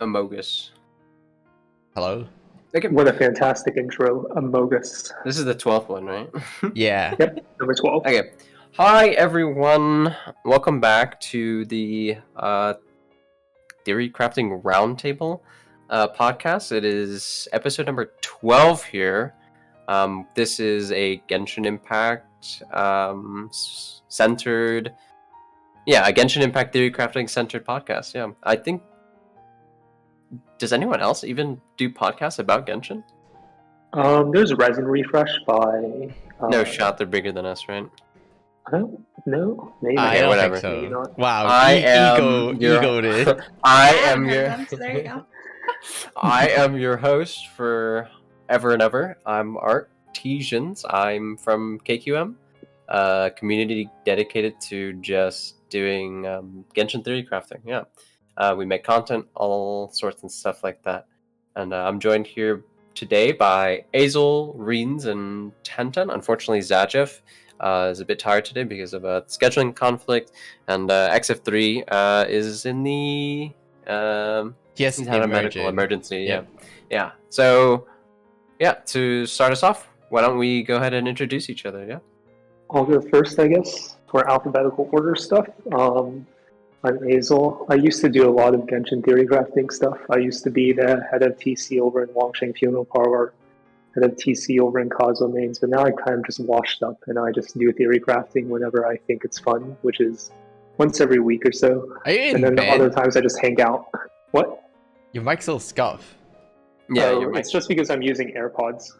Amogus. Hello? Okay. What a fantastic intro, Amogus. This is the 12th one, right? Yeah. Yep, number 12. Okay. Hi, everyone. Welcome back to the Theory Crafting Roundtable podcast. It is episode number 12 here. This is a Genshin Impact centered... Yeah, a Genshin Impact Theory Crafting centered podcast. Yeah, I think... Does anyone else even do podcasts about Genshin? There's Resin Refresh by... No shot, they're bigger than us, right? I don't know. Maybe. I Okay, don't whatever. think so. Maybe not. Wow, I am ego-ed. I haven't am heard your... of them, so there you go. I am your host for ever and ever. I'm Artesians. I'm from KQM, a community dedicated to just doing Genshin theory crafting. Yeah, we make content, all sorts and stuff like that. And I'm joined here today by Azel, Reens, and Tenten. Unfortunately, Zajev is a bit tired today because of a scheduling conflict, and XF3 is in the... Yes, he's had a medical emergency. Yeah. So, yeah, to start us off, why don't we go ahead and introduce each other? Yeah. I'll go first, I guess, for alphabetical order stuff. I'm Azel. I used to do a lot of Genshin theory crafting stuff. I used to be the head of TC over in Wangsheng Funeral Parlor, head of TC over in Kazuo Mains, but now I kind of just washed up and I just do theory crafting whenever I think it's fun, which is once every week or so. Are you in And then bed? other times I just hang out. What? Your mic's still scuff. Yeah, Oh, you're it's just because I'm using AirPods.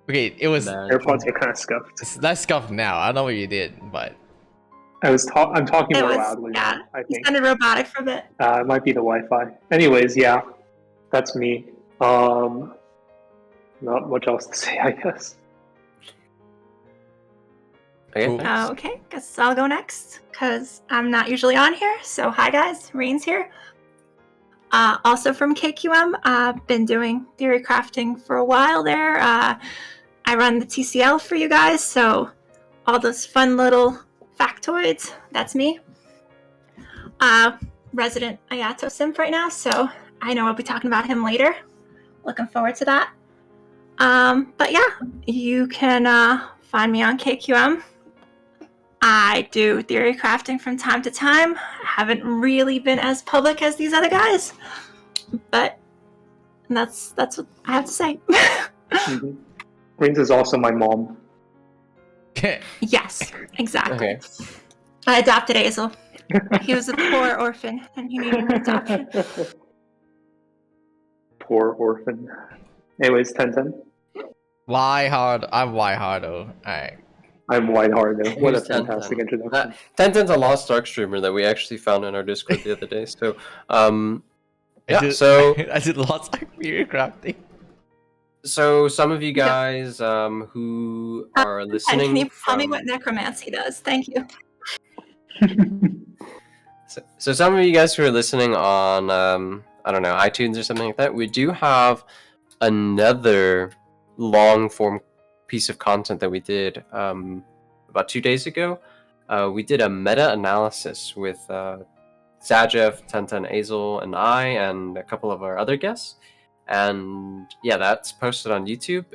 Okay, it was... AirPods are kind of scuffed. It's not scuffed now. I don't know what you did, but... I'm talking It more was, loudly yeah, now, I you think. sounded robotic for a bit. It might be the Wi-Fi. Anyways, yeah, that's me. Not much else to say, I guess. Okay. Cool. Thanks. Okay, guess I'll go next, because I'm not usually on here. So hi guys, Reens here. Also from KQM, I've been doing theory crafting for a while there. I run the TCL for you guys, so all those fun little factoids, that's me. Resident Ayato simp right now, so I know I'll be talking about him later. Looking forward to that. But yeah, you can find me on KQM. I do theory crafting from time to time. I haven't really been as public as these other guys, but that's what I have to say. Mm-hmm. Reens is also my mom. Yes, exactly. Okay. I adopted Azel. He was a poor orphan, and he needed adoption. Poor orphan. Anyways, Tenten. Widehardo. I'm Widehardo. Alright. I'm Widehardo. What a Who's Tenten? fantastic introduction. Tenten's a Lost Ark streamer that we actually found in our Discord the other day. So, I did lots of theory crafting. So some of you guys who are listening, Can you tell me what necromancy does? Thank you. So some of you guys who are listening on I don't know, iTunes or something like that, we do have another long form piece of content that we did about 2 days ago. We did a meta analysis with Zajev, Tenten, Azel, and I, and a couple of our other guests. And yeah, that's posted on YouTube.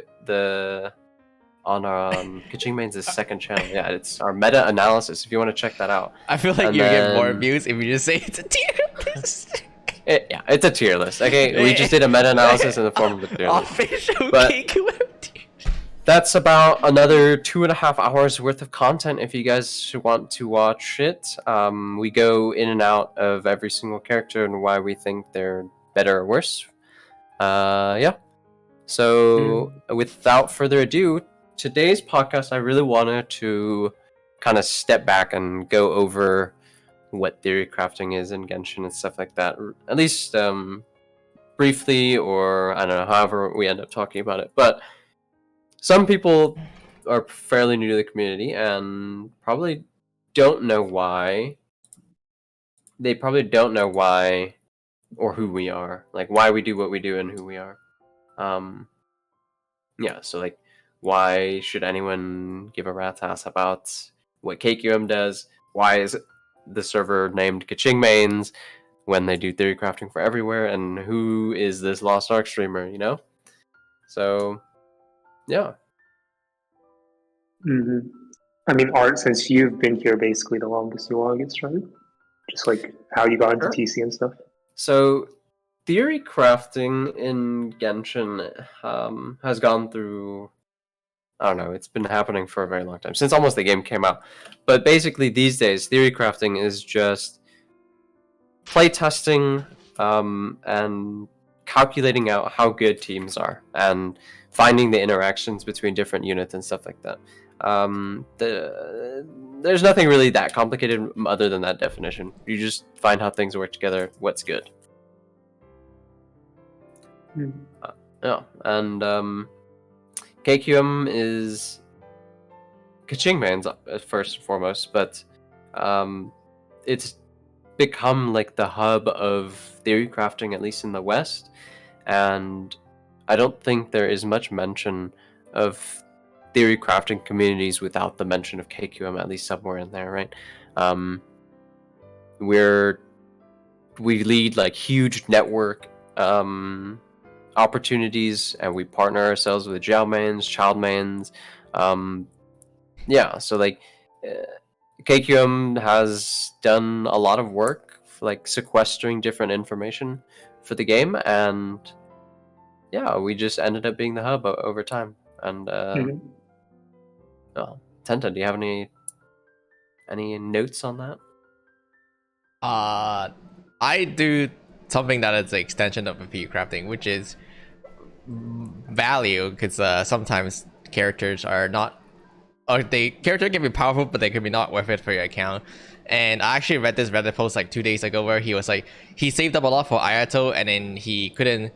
On our Kaching Main's second channel. Yeah, it's our meta analysis. If you want to check that out. I feel like And you get more then- views if you just say it's a tier list. Yeah, it's a tier list. Okay, we just did a meta analysis in the form of a tier list. Official But- KQM tier. That's about another 2.5 hours worth of content if you guys want to watch it. We go in and out of every single character and why we think they're better or worse. Yeah. So without further ado, today's podcast, I really wanted to kind of step back and go over what theory crafting is in Genshin and stuff like that. At least briefly, or I don't know, however we end up talking about it. But some people are fairly new to the community and probably don't know why. They probably don't know why or who we are. Like, why we do what we do and who we are. Yeah, so like, why should anyone give a rat's ass about what KQM does? Why is the server named Kaching Mains? when they do theory crafting for everywhere, and who is this Lost Ark streamer, you know? So, yeah. Mm-hmm. I mean, Art, since you've been here basically the longest, you want to get started? Just like how you got into TC and stuff? So, theory crafting in Genshin has gone through, I don't know, it's been happening for a very long time, since almost the game came out. But basically, these days, theory crafting is just playtesting and calculating out how good teams are and finding the interactions between different units and stuff like that. There's nothing really that complicated other than that definition. You just find how things work together, what's good. Yeah, and KQM is Xiangling first and foremost, but it's become like the hub of theory crafting, at least in the West, and I don't think there is much mention of theory crafting communities without the mention of KQM, at least somewhere in there, right? We lead like huge network opportunities, and we partner ourselves with Xiaomains, Childmains. Yeah, so like KQM has done a lot of work for, like, sequestering different information for the game, and yeah, we just ended up being the hub over time. And Tenten, do you have any notes on that? I do something that is an extension of PvP crafting, which is value, because sometimes characters are not, or character can be powerful, but they can be not worth it for your account. And I actually read this Reddit post like 2 days ago where he was like, he saved up a lot for Ayato, and then he couldn't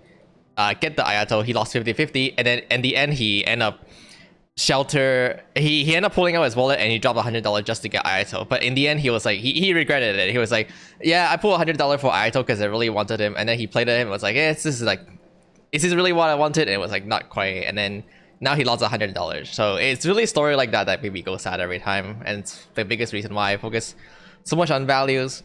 get the Ayato. He lost 50-50, and then in the end he ended up he ended up pulling out his wallet and he dropped $100 just to get Ayato. But in the end, he was like, he regretted it. He was like, yeah, I pulled $100 for Ayato because I really wanted him. And then he played him and was like, yeah, is this really what I wanted? And it was like, not quite. And then now he lost $100. So it's really a story like that maybe goes sad every time. And it's the biggest reason why I focus so much on values.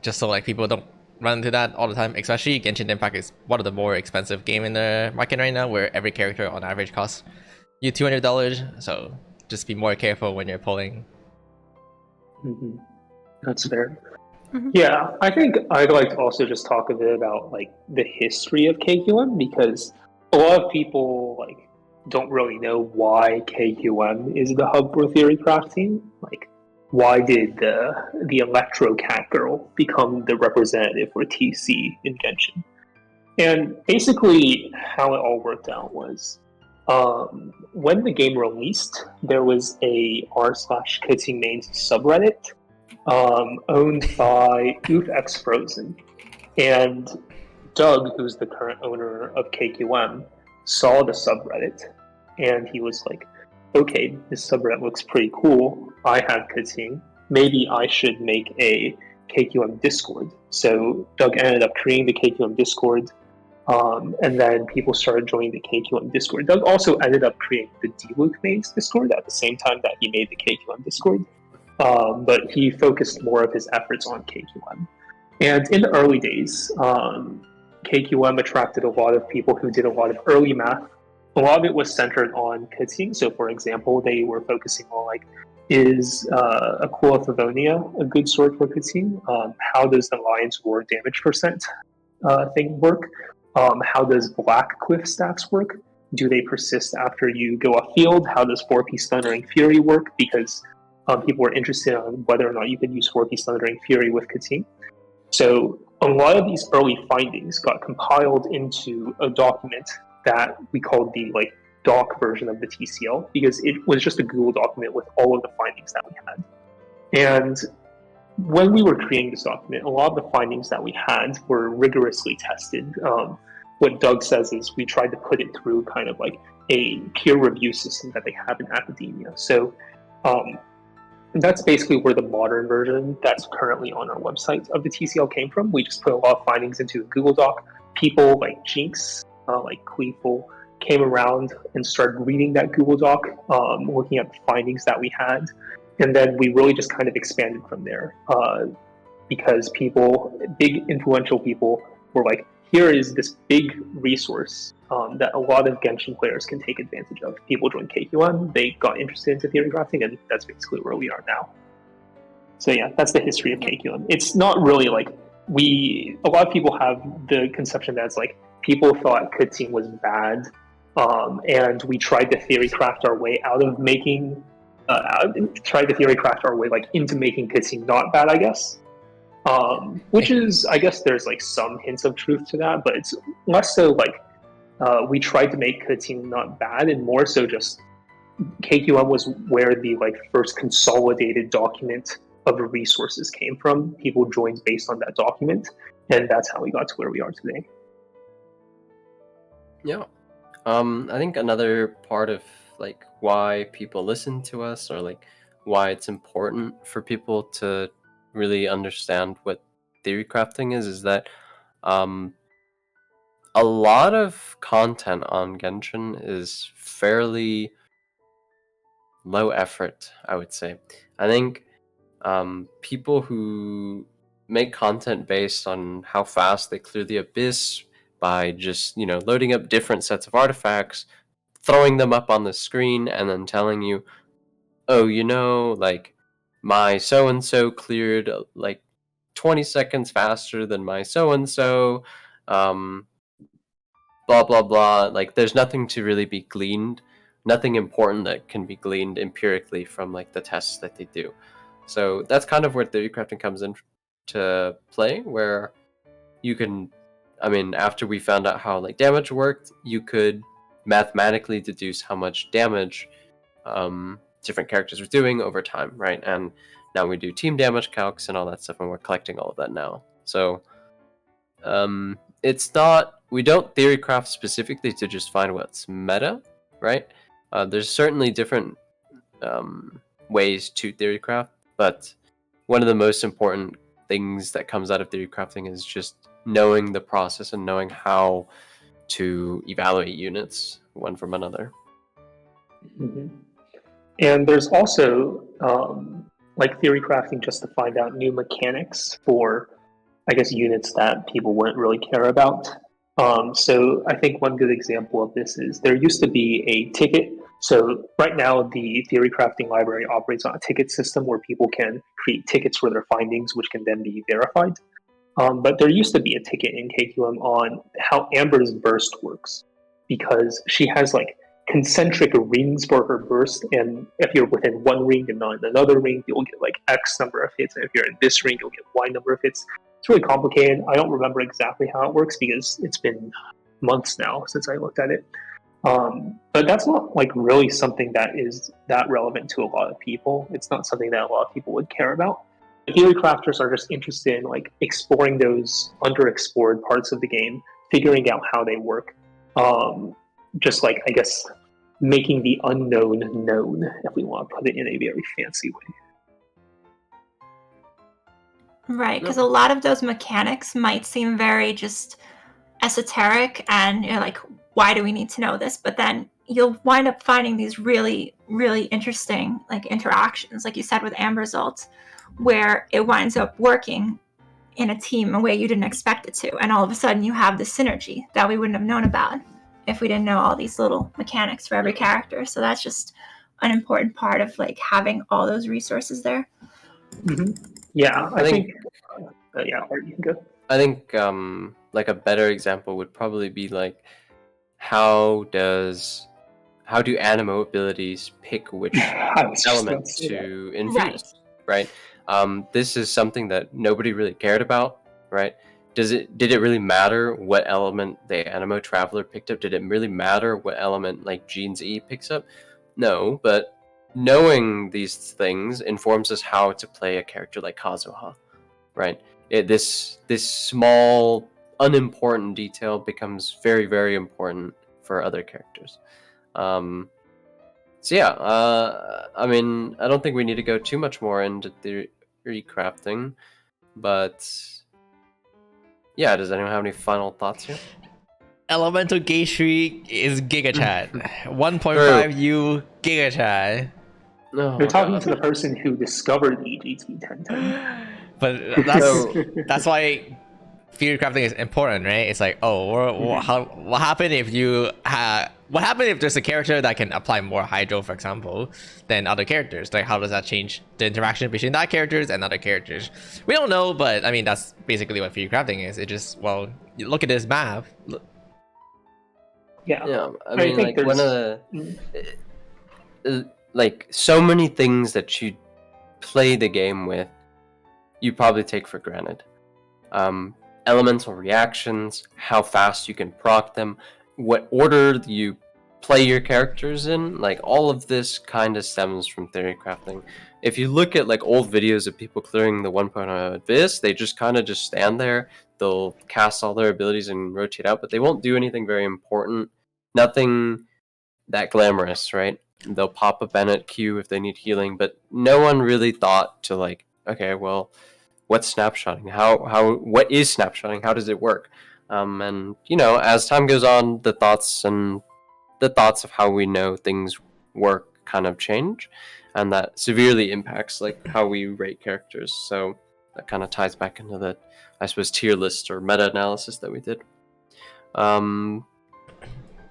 Just so like people don't run into that all the time. Especially Genshin Impact is one of the more expensive game in the market right now, where every character on average costs you $200. So just be more careful when you're pulling. Mm-hmm. That's fair. Mm-hmm. Yeah, I think I'd like to also just talk a bit about like the history of KQM, because a lot of people like don't really know why KQM is the hub for theory crafting. Like, why did the Electro Cat Girl become the representative for TC in Genshin? And basically, how it all worked out was, when the game released, there was a r/Kitsing mains subreddit owned by UFX Frozen, and Doug, who's the current owner of KQM, saw the subreddit, and he was like, okay, this subreddit looks pretty cool. I have Kitsing. Maybe I should make a KQM Discord. So Doug ended up creating the KQM Discord, and then people started joining the KQM Discord. Doug also ended up creating the D-Luke mains Discord at the same time that he made the KQM Discord, but he focused more of his efforts on KQM. And in the early days, KQM attracted a lot of people who did a lot of early math. A lot of it was centered on Kitsing. So, for example, they were focusing on, like, is Aquila Favonia a good sword for Kitsing? How does the Lion's Roar damage percent thing work? How does Black Cliff stacks work? Do they persist after you go afield? How does 4-piece Thundering Fury work? Because people were interested in whether or not you could use 4-piece Thundering Fury with Kitsing. So a lot of these early findings got compiled into a document that we called the doc version of the TCL, because it was just a Google document with all of the findings that we had. And when we were creating this document, a lot of the findings that we had were rigorously tested. What Doug says is we tried to put it through kind of like a peer review system that they have in academia. So that's basically where the modern version that's currently on our website of the TCL came from. We just put a lot of findings into a Google Doc. People like Jinx, like Queeful, came around and started reading that Google Doc, looking at the findings that we had, and then we really just kind of expanded from there. because big influential people were like, here is this big resource that a lot of Genshin players can take advantage of. People joined KQM, they got interested into theory crafting, and that's basically where we are now. So yeah, that's the history of KQM. It's not really like a lot of people have the conception that it's like people thought Kuting was bad, and we tried to theory craft our way out of making, like into making Kuting not bad, I guess. Which is, I guess there's like some hints of truth to that, but it's less so like we tried to make Kuting not bad, and more so just KQM was where the like first consolidated document of the resources came from. People joined based on that document, and that's how we got to where we are today. Yeah. I think another part of like why people listen to us, or like why it's important for people to really understand what theory crafting is that a lot of content on Genshin is fairly low effort, I would say. I think people who make content based on how fast they clear the abyss by just, loading up different sets of artifacts, throwing them up on the screen, and then telling you, oh, like, my so-and-so cleared, like, 20 seconds faster than my so-and-so, blah, blah, blah. Like, there's nothing to really be gleaned, nothing important that can be gleaned empirically from, like, the tests that they do. So that's kind of where theory crafting comes into play, where you can, after we found out how like damage worked, you could mathematically deduce how much damage different characters were doing over time, right? And now we do team damage calcs and all that stuff, and we're collecting all of that now. So it's not, we don't theory craft specifically to just find what's meta, right? There's certainly different ways to theory craft, but one of the most important things that comes out of theory crafting is just knowing the process and knowing how to evaluate units one from another. Mm-hmm. And there's also like theory crafting just to find out new mechanics for, I guess, units that people wouldn't really care about. So I think one good example of this is there used to be a ticket. So right now the theory crafting library operates on a ticket system where people can create tickets for their findings, which can then be verified. But there used to be a ticket in KQM on how Amber's burst works, because she has like concentric rings for her burst, and if you're within one ring and not in another ring, you'll get like X number of hits, and if you're in this ring, you'll get Y number of hits. It's really complicated. I don't remember exactly how it works because it's been months now since I looked at it. But that's not like really something that is that relevant to a lot of people. It's not something that a lot of people would care about. The theory crafters are just interested in like exploring those underexplored parts of the game, figuring out how they work. Just like, I guess, making the unknown known, if we want to put it in a very fancy way. Right, because a lot of those mechanics might seem very just esoteric, and you're like, why do we need to know this? But then you'll wind up finding these really, really interesting like interactions, like you said with Amber's ult, where it winds up working in a team a way you didn't expect it to, and all of a sudden you have this synergy that we wouldn't have known about if we didn't know all these little mechanics for every character. So that's just an important part of like having all those resources there. Mm-hmm. Yeah, I think yeah, you can go. I think like a better example would probably be like how do animo abilities pick which elements to infuse, right? This is something that nobody really cared about, right? Did it really matter what element the Animo Traveler picked up? Did it really matter what element like Jean's E picks up? No, but knowing these things informs us how to play a character like Kazuha, right? This small, unimportant detail becomes very, very important for other characters. So yeah, I don't think we need to go too much more into theory crafting, but yeah, does anyone have any final thoughts here? Elemental Gauge Tree is Giga Chat. 1.5U Giga Chat. You're talking to the person who discovered EGT 1010. But that's why theory crafting is important, right? It's like, what happened if what happened if there's a character that can apply more hydro, for example, than other characters? Like, how does that change the interaction between that characters and other characters? We don't know, but I mean, that's basically what theory crafting is. It just, well, you look at this map. Yeah, I mean, like one of the like so many things that you play the game with, you probably take for granted. Elemental reactions, how fast you can proc them, what order you play your characters in, like all of this kind of stems from theory crafting. If you look at like old videos of people clearing the 1.0 Abyss, they just kind of just stand there. They'll cast all their abilities and rotate out, but they won't do anything very important. Nothing that glamorous, right? They'll pop a Bennett Q if they need healing, but no one really thought to like, okay, well, what's snapshotting? What is snapshotting? How does it work? And you know, as time goes on, the thoughts of how we know things work kind of change, and that severely impacts like how we rate characters. So that kind of ties back into the, I suppose, tier list or meta analysis that we did.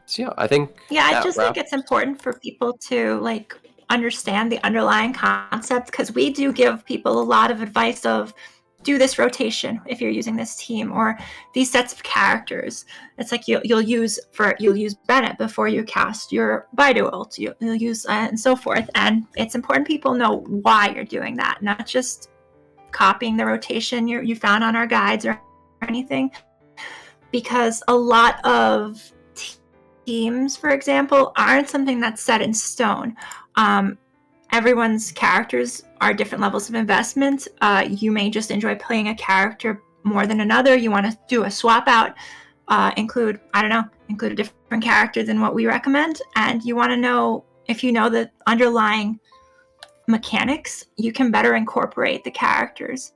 So yeah, I think I just think it's important for people to like understand the underlying concept, because we do give people a lot of advice of do this rotation if you're using this team, or these sets of characters. It's like you'll use Bennett before you cast your Baidu ult, you'll use and so forth. And it's important people know why you're doing that, not just copying the rotation you found on our guides or anything, because a lot of teams, for example, aren't something that's set in stone. Everyone's characters are different levels of investment. You may just enjoy playing a character more than another. You want to do a swap out, include a different character than what we recommend. And you want to know, if you know the underlying mechanics, you can better incorporate the characters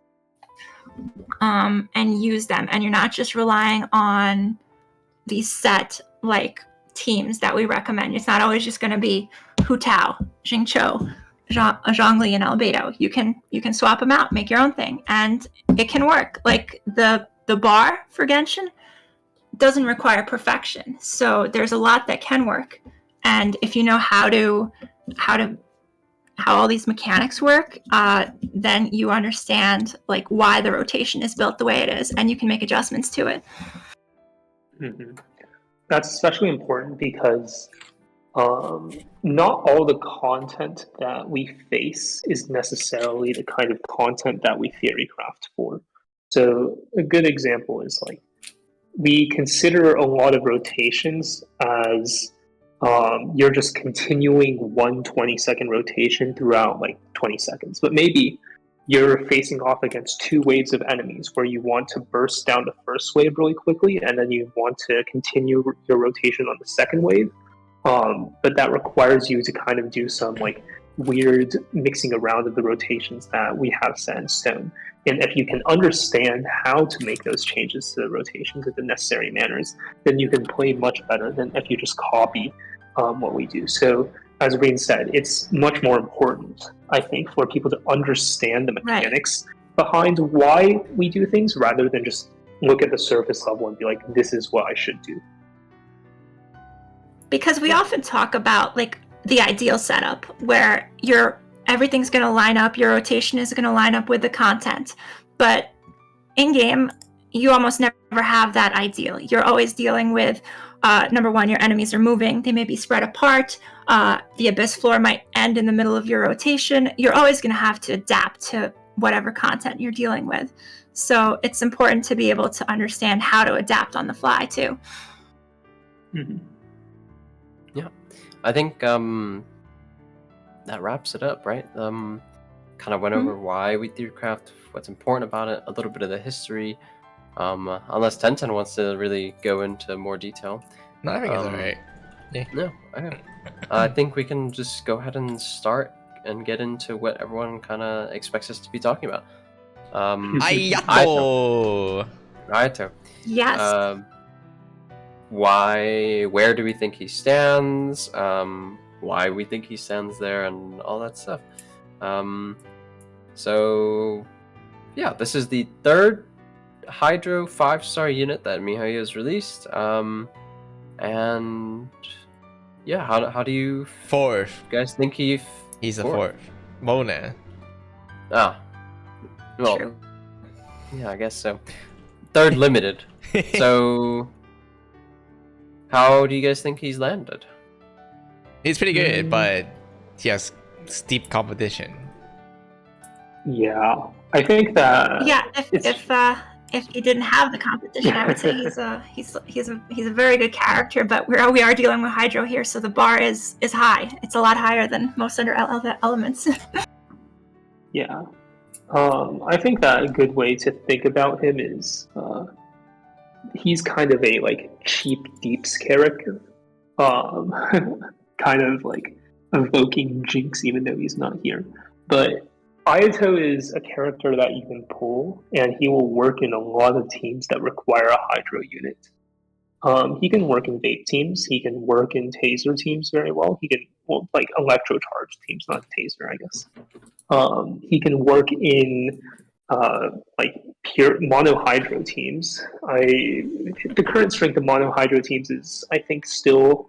and use them. And you're not just relying on these set like teams that we recommend. It's not always just going to be Hu Tao, Xingqiu, Xiangling, and Albedo. You can swap them out, make your own thing, and it can work. Like the bar for Genshin doesn't require perfection, so there's a lot that can work. And if you know how all these mechanics work, then you understand like why the rotation is built the way it is, and you can make adjustments to it. Mm-hmm. That's especially important because not all the content that we face is necessarily the kind of content that we theory craft for. So a good example is like, we consider a lot of rotations as you're just continuing one 20-second rotation throughout like 20 seconds. But maybe you're facing off against two waves of enemies where you want to burst down the first wave really quickly, and then you want to continue your rotation on the second wave. But that requires you to kind of do some like weird mixing around of the rotations that we have set in stone. And if you can understand how to make those changes to the rotations in the necessary manners, then you can play much better than if you just copy what we do. So as Rain said, it's much more important, I think, for people to understand the mechanics behind why we do things, rather than just look at the surface level and be like, this is what I should do. Because we often talk about like the ideal setup where everything's going to line up, your rotation is going to line up with the content. But in game, you almost never have that ideal. You're always dealing with, number one, your enemies are moving. They may be spread apart. The abyss floor might end in the middle of your rotation. You're always going to have to adapt to whatever content you're dealing with. So it's important to be able to understand how to adapt on the fly too. Mm-hmm. Yeah, I think that wraps it up, right? Kind of went over why we theory craft, what's important about it, a little bit of the history. Unless Tenten wants to really go into more detail. No, I think it's alright. Yeah. No, I think we can just go ahead and start and get into what everyone kind of expects us to be talking about. Ayato! Ayato. Yes. Where do we think he stands? Why we think he stands there, and all that stuff. So yeah, this is the third Hydro 5-star unit that miHoYo has released. And yeah, how do you Fourth. guys think He's a fourth. Mona. Ah, well, True. yeah, I guess so. Third limited. So, how do you guys think he's landed? He's pretty good, but he has steep competition. Yeah, I think that. Yeah, it's- if he didn't have the competition, I would say he's a very good character. But we are dealing with Hydro here, so the bar is high. It's a lot higher than most other elements. Yeah. I think that a good way to think about him is he's kind of a like cheap deeps character. Kind of like evoking Jinx even though he's not here. But Ayato is a character that you can pull, and he will work in a lot of teams that require a Hydro unit. He can work in vape teams. He can work in taser teams very well. He can, well, like electro charge teams, not taser, I guess. He can work in like pure mono hydro teams. The current strength of mono hydro teams is, I think, still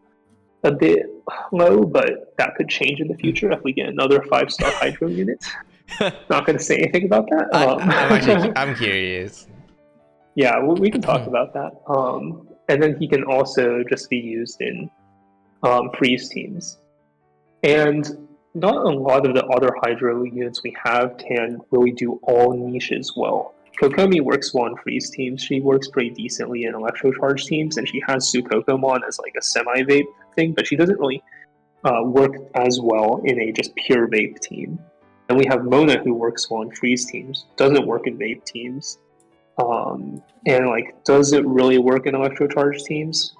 a bit low, but that could change in the future if we get another 5-star hydro unit. Not going to say anything about that. I'm curious. Yeah, we can talk about that. And then he can also just be used in freeze teams. And not a lot of the other Hydro units we have can really do all niches well. Kokomi works well in freeze teams. She works pretty decently in electro charge teams, and she has Sukokomon as like a semi-vape thing, but she doesn't really work as well in a just pure vape team. And we have Mona, who works well in freeze teams, doesn't work in vape teams. And like, does it really work in electro charge teams?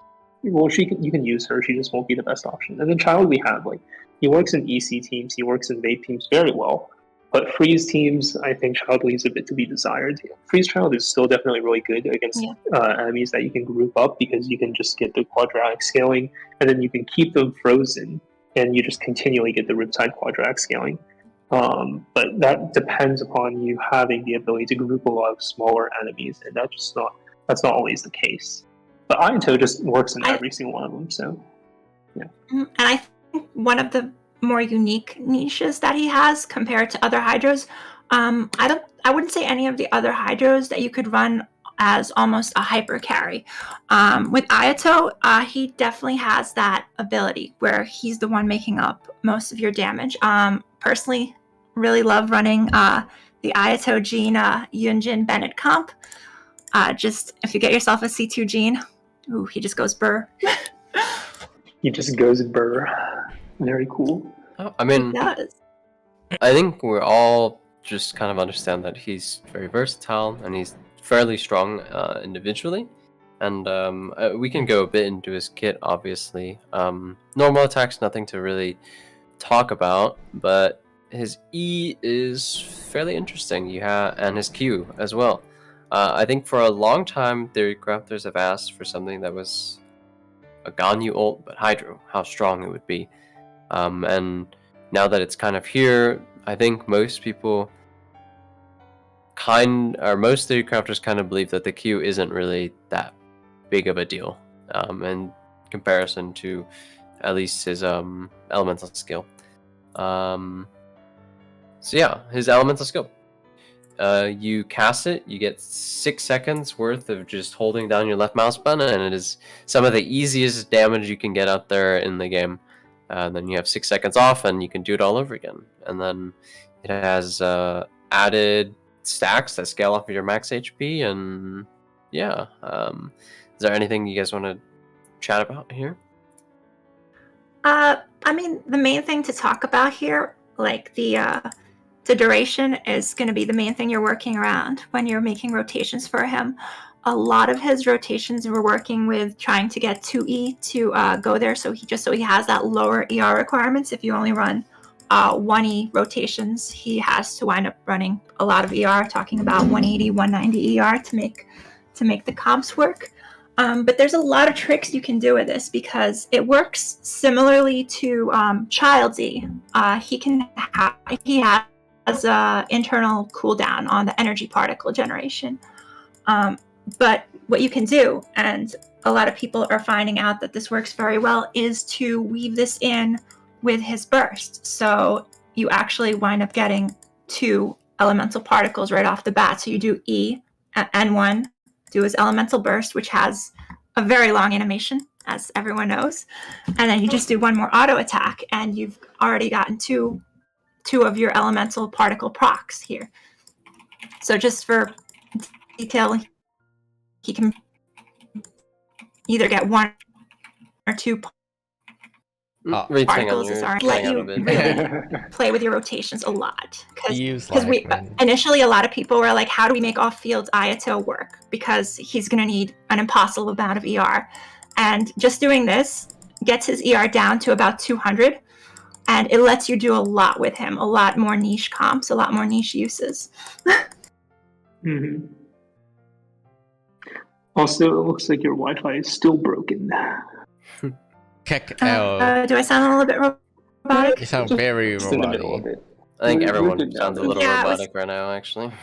Well, you can use her. She just won't be the best option. And then Child, we have like, he works in EC teams. He works in vape teams very well. But freeze teams, I think Child leaves a bit to be desired. Freeze Child is still definitely really good against enemies that you can group up, because you can just get the quadratic scaling, and then you can keep them frozen, and you just continually get the Riptide quadratic scaling. But that depends upon you having the ability to group a lot of smaller enemies, and that's not always the case. But Ayato just works in every single one of them, so yeah. And I think one of the more unique niches that he has compared to other Hydros, I wouldn't say any of the other Hydros that you could run as almost a hyper carry. With Ayato, he definitely has that ability where he's the one making up most of your damage. Personally, really love running the Ayato Gene Yunjin Bennett comp. Just if you get yourself a C2 Gene, ooh, he just goes burr. He just goes burr. Very cool. Oh, I mean, I think we're all just kind of understand that he's very versatile and he's fairly strong individually. And we can go a bit into his kit, obviously. Normal attacks, nothing to really talk about, but his E is fairly interesting. And his Q as well. I think for a long time, theory crafters have asked for something that was a Ganyu ult, but Hydro, how strong it would be. And now that it's kind of here, I think most people most theory crafters kind of believe that the Q isn't really that big of a deal in comparison to at least his elemental skill. So yeah, his elemental skill. You cast it, you get 6 seconds worth of just holding down your left mouse button, and it is some of the easiest damage you can get out there in the game. Then you have 6 seconds off, and you can do it all over again. And then it has added stacks that scale off of your max HP, and yeah. Is there anything you guys want to chat about here? I mean, the main thing to talk about here, like the duration is going to be the main thing you're working around when you're making rotations for him. A lot of his rotations we're working with trying to get 2E to go there, so he has that lower ER requirements. If you only run 1E rotations, he has to wind up running a lot of ER, talking about 180, 190 ER to make the comps work. But there's a lot of tricks you can do with this because it works similarly to Child's E. He has a internal cooldown on the energy particle generation. But what you can do, and a lot of people are finding out that this works very well, is to weave this in with his burst. So you actually wind up getting 2 elemental particles right off the bat. So you do E at N1, do his elemental burst, which has a very long animation, as everyone knows. And then you just do 1 more auto attack, and you've already gotten two of your elemental particle procs here. So just for detail, he can either get 1 or 2 particles as are let you really play with your rotations a lot, because we initially a lot of people were like, how do we make off-field Ayato work, because he's going to need an impossible amount of ER, and just doing this gets his ER down to about 200, and it lets you do a lot with him, a lot more niche comps, a lot more niche uses. Mm-hmm. Also, it looks like your Wi-Fi is still broken. Do Do I sound a little bit robotic? You sound very robotic. I think everyone sounds a little robotic right now, actually.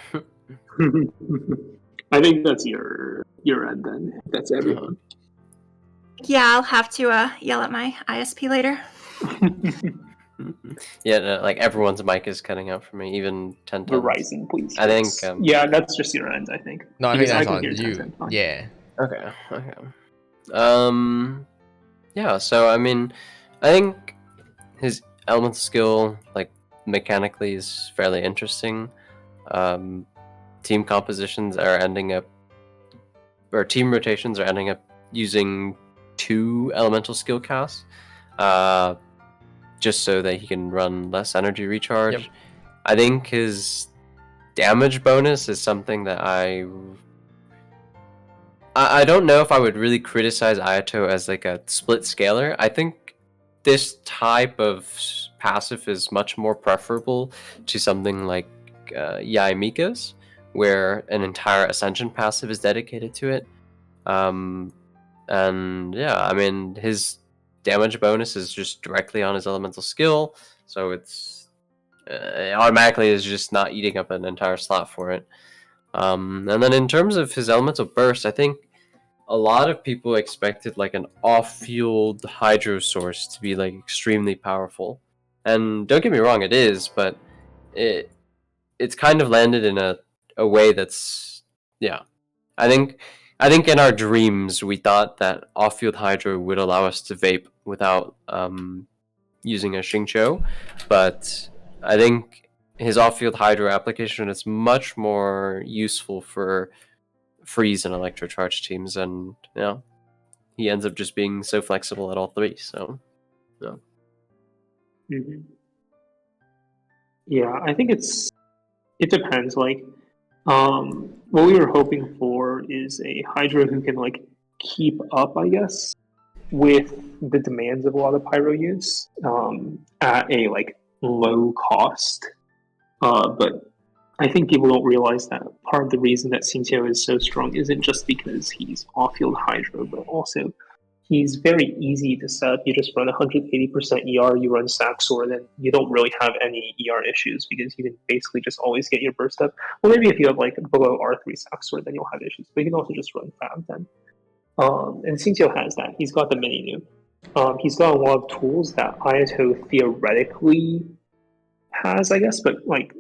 I think that's your end then. That's everyone. Yeah, I'll have to yell at my ISP later. Yeah, no, like everyone's mic is cutting out for me, even Tenten. Verizon, please. I think. Yeah, that's just your end, I think. No, I think that's can on hear you. Tenten, Yeah. Okay. Yeah, so I mean, I think his elemental skill, like mechanically, is fairly interesting. Team compositions are ending up, or team rotations are ending up using 2 elemental skill casts, just so that he can run less energy recharge. Yep. I think his damage bonus is something that I don't know if I would really criticize Ayato as like a split scaler. I think this type of passive is much more preferable to something like Yaemika's, where an entire Ascension passive is dedicated to it. And yeah, I mean, his damage bonus is just directly on his elemental skill, so it's automatically is just not eating up an entire slot for it. And then in terms of his elemental burst, I think a lot of people expected like an off-field hydro source to be like extremely powerful, and don't get me wrong, it is, but it's kind of landed in a way that's, yeah. I think in our dreams we thought that off-field hydro would allow us to vape without using a Xingqiu, but I think his off-field hydro application is much more useful for freeze and electrocharge teams, and you know, he ends up just being so flexible at all 3. So, yeah. Mm-hmm. Yeah, I think it depends. Like, what we were hoping for is a Hydra who can like keep up, I guess, with the demands of a lot of pyro use at a like low cost. But I think people don't realize that part of the reason that Xingqiu is so strong isn't just because he's off-field Hydro, but also he's very easy to set up. You just run 180% ER, you run Saxor, then you don't really have any ER issues because you can basically just always get your burst up. Well, maybe if you have like below R3 Saxor, then you'll have issues, but you can also just run Fab then. And Xingqiu has that. He's got the mini nuke. He's got a lot of tools that Ayato theoretically has, I guess, but like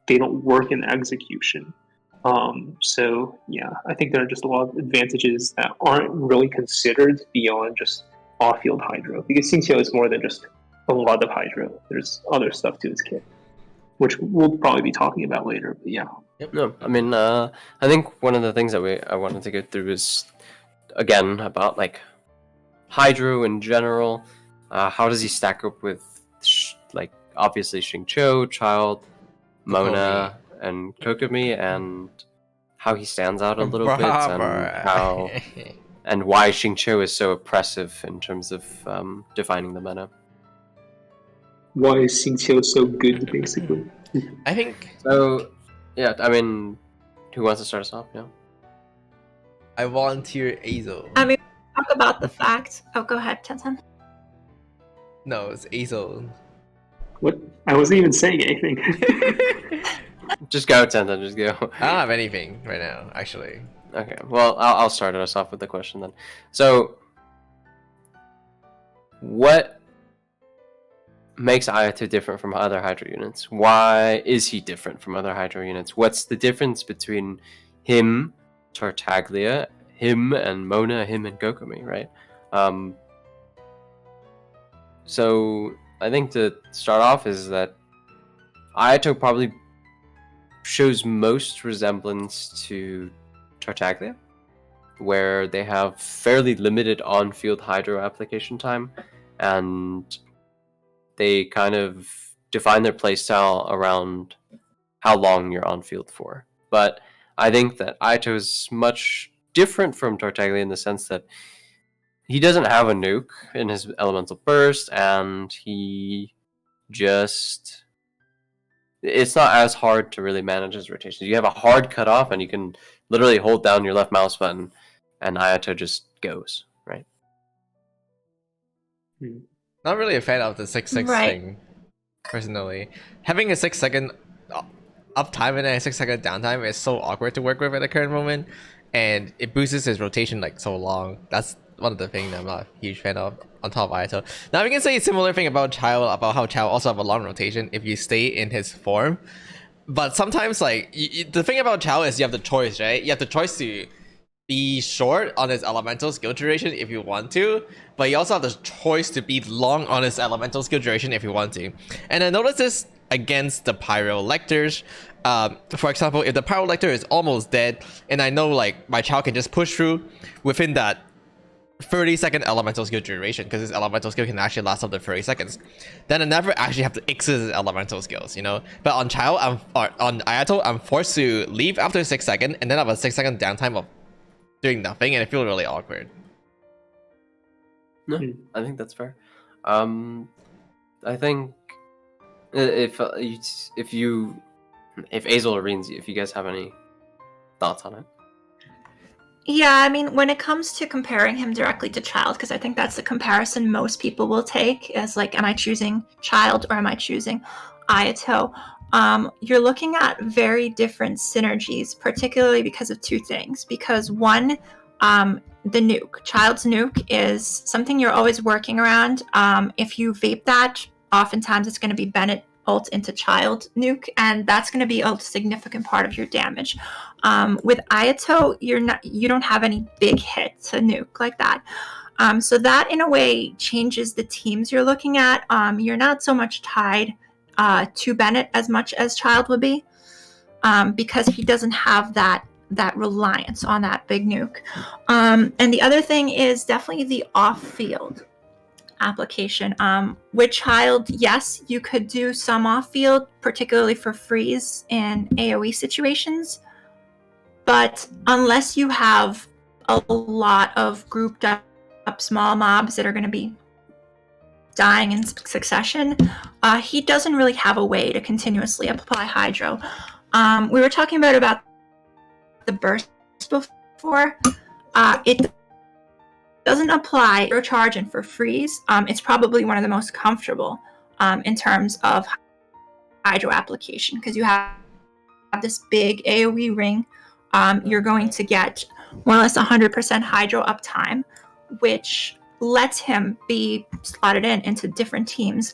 they don't work in execution. So yeah, I think there are just a lot of advantages that aren't really considered beyond just off-field Hydro, because Xingqiu is more than just a lot of Hydro. There's other stuff to his kit, which we'll probably be talking about later. But yeah. Yep. No, I mean, I think one of the things that I wanted to go through is again about like Hydro in general. How does he stack up with like obviously Xingqiu, Child, Mona, and Kokomi, and how he stands out a little bit, and how and why Xingqiu is so oppressive in terms of defining the meta. Why is Xingqiu so good, basically? I think so. Yeah, I mean, who wants to start us off? Yeah. I volunteer Azel. I mean, talk about the fact. Oh, go ahead, Tenten. No, it's Azel. What? I wasn't even saying anything. Just go, Tenten. Just go. I don't have anything right now, actually. Okay. Well, I'll start us off with the question then. So, what makes Ayato different from other Hydro units? Why is he different from other Hydro units? What's the difference between him, Tartaglia, him and Mona, him and Gokumi, right? So I think to start off is that Ayato probably shows most resemblance to Tartaglia, where they have fairly limited on-field Hydro application time, and they kind of define their playstyle around how long you're on field for. But I think that Ayato is much different from Tartaglia in the sense that he doesn't have a nuke in his elemental burst, and he just... It's not as hard to really manage his rotations. You have a hard cutoff, and you can literally hold down your left mouse button, and Ayato just goes, right? Not really a fan of the 6-6 thing, personally. Having a 6-second uptime and a 6-second downtime is so awkward to work with at the current moment, and it boosts his rotation like so long. That's one of the things I'm not a huge fan of on top of Ayato. Now we can say a similar thing about Chao, about how Chao also have a long rotation if you stay in his form. But sometimes, like, the thing about Chao is you have the choice, right? You have the choice to be short on his elemental skill duration if you want to, but you also have the choice to be long on his elemental skill duration if you want to. And I noticed this against the Pyro Lectors. For example, if the Pyro Lector is almost dead, and I know like my Chao can just push through within that 30-second elemental skill duration, because his elemental skill can actually last up to 30 seconds, then I never actually have to exit his elemental skills, you know? But on Chao, on Ayato, I'm forced to leave after 6 seconds, and then have a 6-second downtime of doing nothing, and it feels really awkward. No, I think that's fair. I think if Azel or Rinzi, if you guys have any thoughts on it. Yeah, I mean, when it comes to comparing him directly to Child, because I think that's the comparison most people will take as like, am I choosing Child or am I choosing Ayato? You're looking at very different synergies, particularly because of two things. Because one, the nuke. Child's nuke is something you're always working around. If you vape that, oftentimes it's going to be Bennett ult into Child nuke, and that's going to be a significant part of your damage. With Ayato, you don't have any big hit to nuke like that. So that in a way changes the teams you're looking at. You're not so much tied to Bennett as much as Child would be, because he doesn't have that reliance on that big nuke. And the other thing is definitely the off-field application. With Child, yes, you could do some off-field, particularly for freeze in AoE situations, but unless you have a lot of grouped up small mobs that are going to be dying in succession, he doesn't really have a way to continuously apply Hydro. We were talking about the burst before. It doesn't apply for charge and for freeze. It's probably one of the most comfortable in terms of Hydro application, because you have this big AoE ring. You're going to get more or less 100% Hydro uptime, which lets him be slotted into different teams.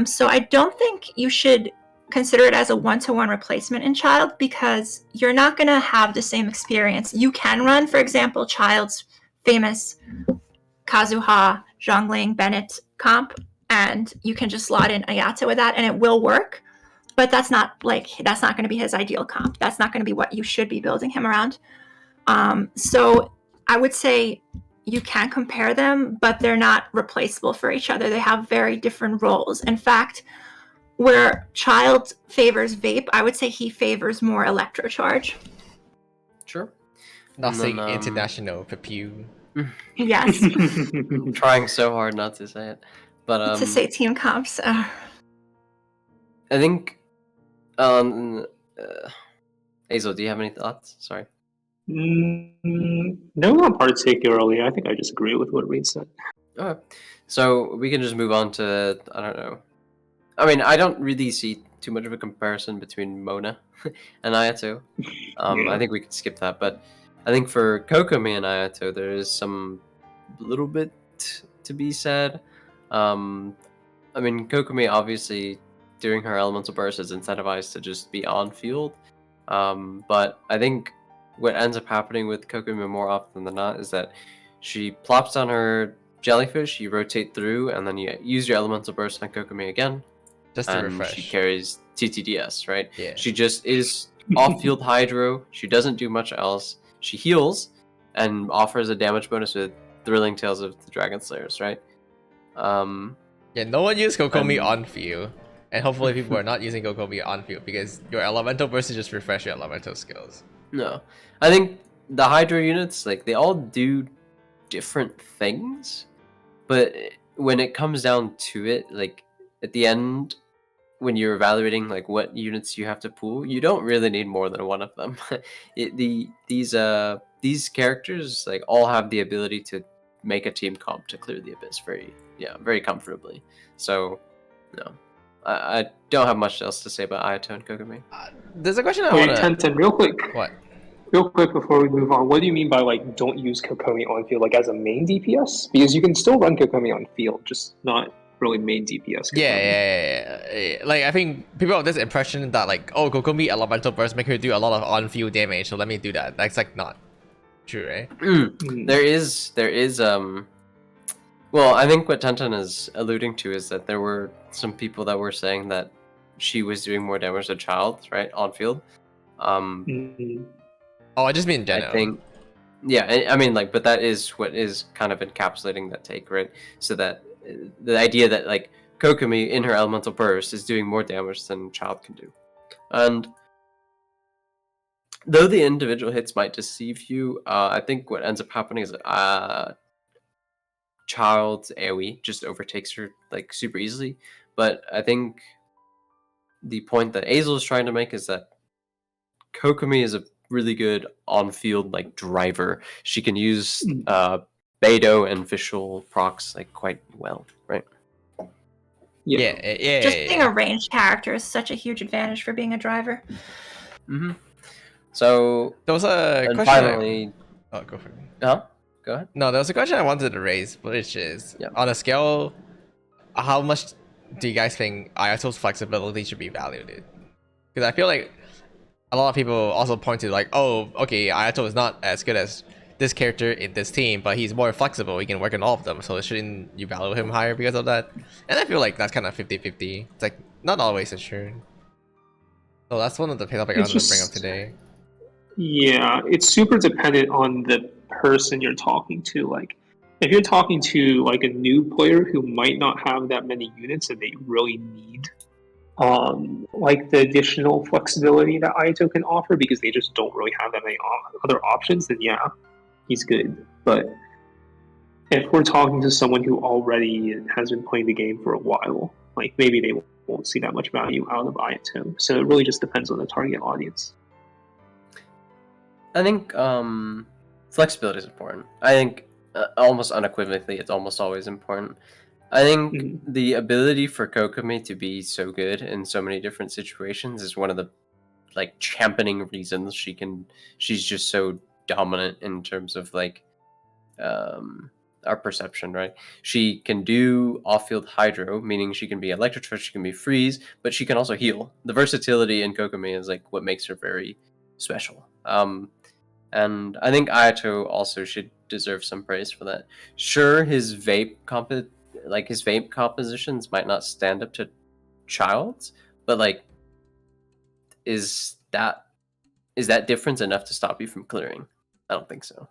So I don't think you should consider it as a one-to-one replacement in Child, because you're not going to have the same experience. You can run, for example, Child's famous Kazuha, Xiangling, Bennett comp, and you can just slot in Ayato with that, and it will work. But that's not going to be his ideal comp. That's not going to be what you should be building him around. So I would say you can compare them, but they're not replaceable for each other. They have very different roles. In fact, where Child favors vape, I would say he favors more electrocharge. Sure. Nothing international, Pew. Yes. I'm trying so hard not to say it, but to say team comps. I think Azel, do you have any thoughts? Sorry. No, not particularly. I think I just agree with what Reed said. Okay. So we can just move on to, I don't know. I mean, I don't really see too much of a comparison between Mona and Ayato. I think we could skip that, but I think for Kokomi and Ayato, there is some little bit to be said. I mean, Kokomi obviously during her elemental burst is incentivized to just be on field, but I think what ends up happening with Kokomi more often than not is that she plops on her jellyfish, you rotate through, and then you use your elemental burst on Kokomi again, Just to and refresh. she carries TTDS, right? Yeah. She just is off-field hydro. She doesn't do much else. She heals and offers a damage bonus with Thrilling Tales of the Dragon Slayers, right? Yeah, no one used Kokomi And- on field. And hopefully people are not using Kokomi on field because your elemental burst is just refresh your elemental skills. No, I think the Hydro units, like, they all do different things, but when it comes down to it, like, at the end, when you're evaluating like what units you have to pool, you don't really need more than one of them. These characters like all have the ability to make a team comp to clear the abyss very comfortably. So no, I don't have much else to say about Ayato and Kokomi. There's a question I Wait, want to... Tenten, real quick. What? Real quick before we move on, what do you mean by like don't use Kokomi on field, like as a main DPS? Because you can still run Kokomi on field, just not really main DPS. Kokomi. Yeah. Like, I think people have this impression that like, oh, Kokomi elemental burst make her do a lot of on-field damage, so let me do that. That's like not true, right? There is well, I think what Tenten is alluding to is that there were some people that were saying that she was doing more damage to child, right, on field. Oh, I just mean in general. I think, yeah, I mean, like, but that is what is kind of encapsulating that take, right? So that the idea that like Kokomi in her elemental burst is doing more damage than child can do, and though the individual hits might deceive you, I think what ends up happening is child's AoE just overtakes her like super easily. But I think the point that Azel is trying to make is that Kokomi is a really good on-field like driver. She can use Beidou and visual procs like quite well, right? Yeah. Just being a ranged character is such a huge advantage for being a driver. So there was a and question. Finally, oh, go for it. Go ahead. No, there was a question I wanted to raise, which is on a scale, how much do you guys think Ayato's flexibility should be valued? Because I feel like a lot of people also point to like, oh, okay, Ayato is not as good as this character in this team, but he's more flexible. He can work on all of them, so shouldn't you value him higher because of that? And I feel like that's kind of 50-50. It's like not always assured. So that's one of the topics I wanted to bring up today. Yeah, it's super dependent on the person you're talking to. Like, if you're talking to like a new player who might not have that many units and they really need like the additional flexibility that Ayato can offer because they just don't really have that many other options, then yeah, he's good. But if we're talking to someone who already has been playing the game for a while, like maybe they won't see that much value out of Ayato. So it really just depends on the target audience. I think flexibility is important. I think almost unequivocally, it's almost always important. I think the ability for Kokomi to be so good in so many different situations is one of the like championing reasons she's just so dominant in terms of like our perception, right? She can do off-field hydro, meaning she can be electric, she can be freeze, but she can also heal. The versatility in Kokomi is like what makes her very special. And I think Ayato also should deserve some praise for that. Sure, his vape compositions might not stand up to Child's, but like, is that difference enough to stop you from clearing? I don't think so.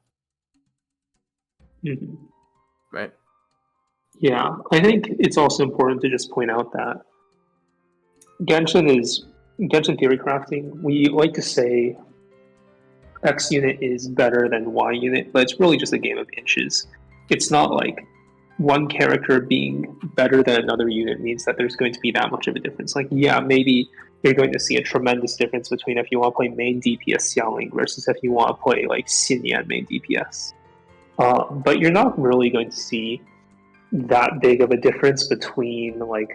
Right? Yeah, I think it's also important to just point out that Genshin theory crafting. We like to say X unit is better than Y unit, but it's really just a game of inches. It's not like one character being better than another unit means that there's going to be that much of a difference. Like, yeah, maybe you're going to see a tremendous difference between if you want to play main DPS Xiangling versus if you want to play like Xinyan main DPS. But you're not really going to see that big of a difference between like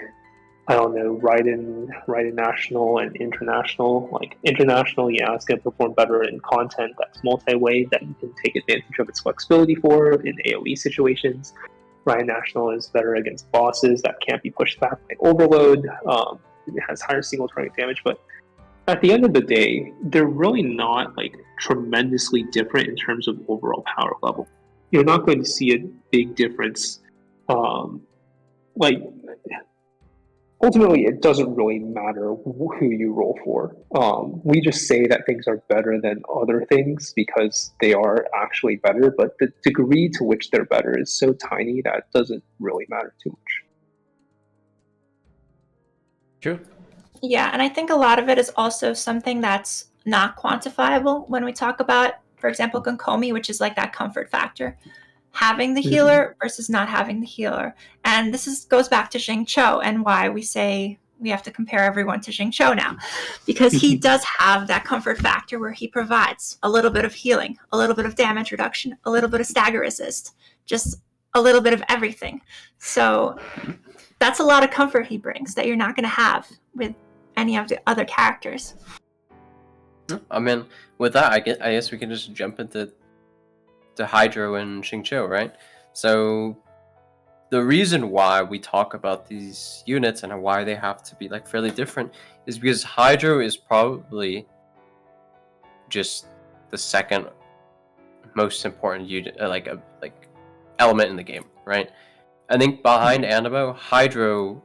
I don't know, Raiden National and International. Like International, yeah, it's gonna perform better in content that's multi-way that you can take advantage of its flexibility for in AoE situations. Raiden National is better against bosses that can't be pushed back by overload. It has higher single target damage, but at the end of the day, they're really not like tremendously different in terms of overall power level. You're not going to see a big difference. Like ultimately, it doesn't really matter who you roll for. We just say that things are better than other things because they are actually better, but the degree to which they're better is so tiny that it doesn't really matter too much. True. Yeah, and I think a lot of it is also something that's not quantifiable when we talk about, for example, Gonkomi, which is like that comfort factor. Having the healer versus not having the healer. And this goes back to Xingqiu and why we say we have to compare everyone to Xingqiu now. Because he does have that comfort factor where he provides a little bit of healing, a little bit of damage reduction, a little bit of stagger resist, just a little bit of everything. So that's a lot of comfort he brings that you're not going to have with any of the other characters. I mean, with that, I guess we can just jump into Hydro and Xingqiu, right? So the reason why we talk about these units and why they have to be like fairly different is because Hydro is probably just the second most important unit, like element in the game, right? I think behind Animo, Hydro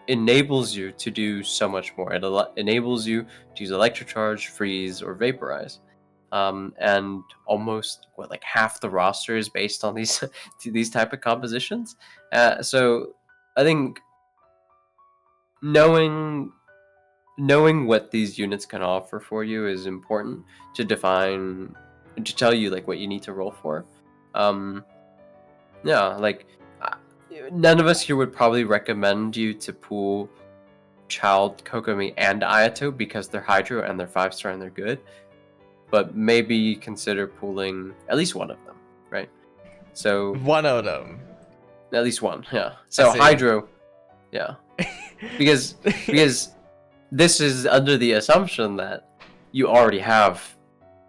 enables you to do so much more. It enables you to use Electrocharge, Freeze, or Vaporize. And almost like half the roster is based on these type of compositions. So I think knowing what these units can offer for you is important to define, to tell you like what you need to roll for. Yeah, like none of us here would probably recommend you to pull Child, Kokomi, and Ayato because they're Hydro and they're 5-star and they're good. But maybe consider pulling at least one of them, right? So one of them, at least one, yeah. So Hydro, yeah, because this is under the assumption that you already have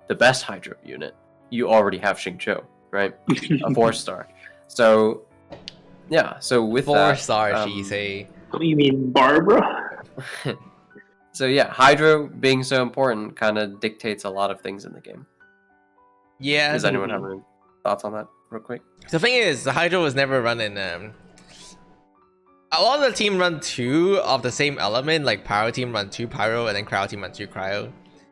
the best Hydro unit. You already have Xingqiu, right? A 4-star. So yeah, so with 4-star, she say. What do you mean, Barbara? So yeah, Hydro being so important kind of dictates a lot of things in the game. Yeah. Does anyone have any thoughts on that real quick? The thing is, the Hydro was never run in... a lot of the team run 2 of the same element, like Pyro team run 2 Pyro and then Cryo team run 2 Cryo.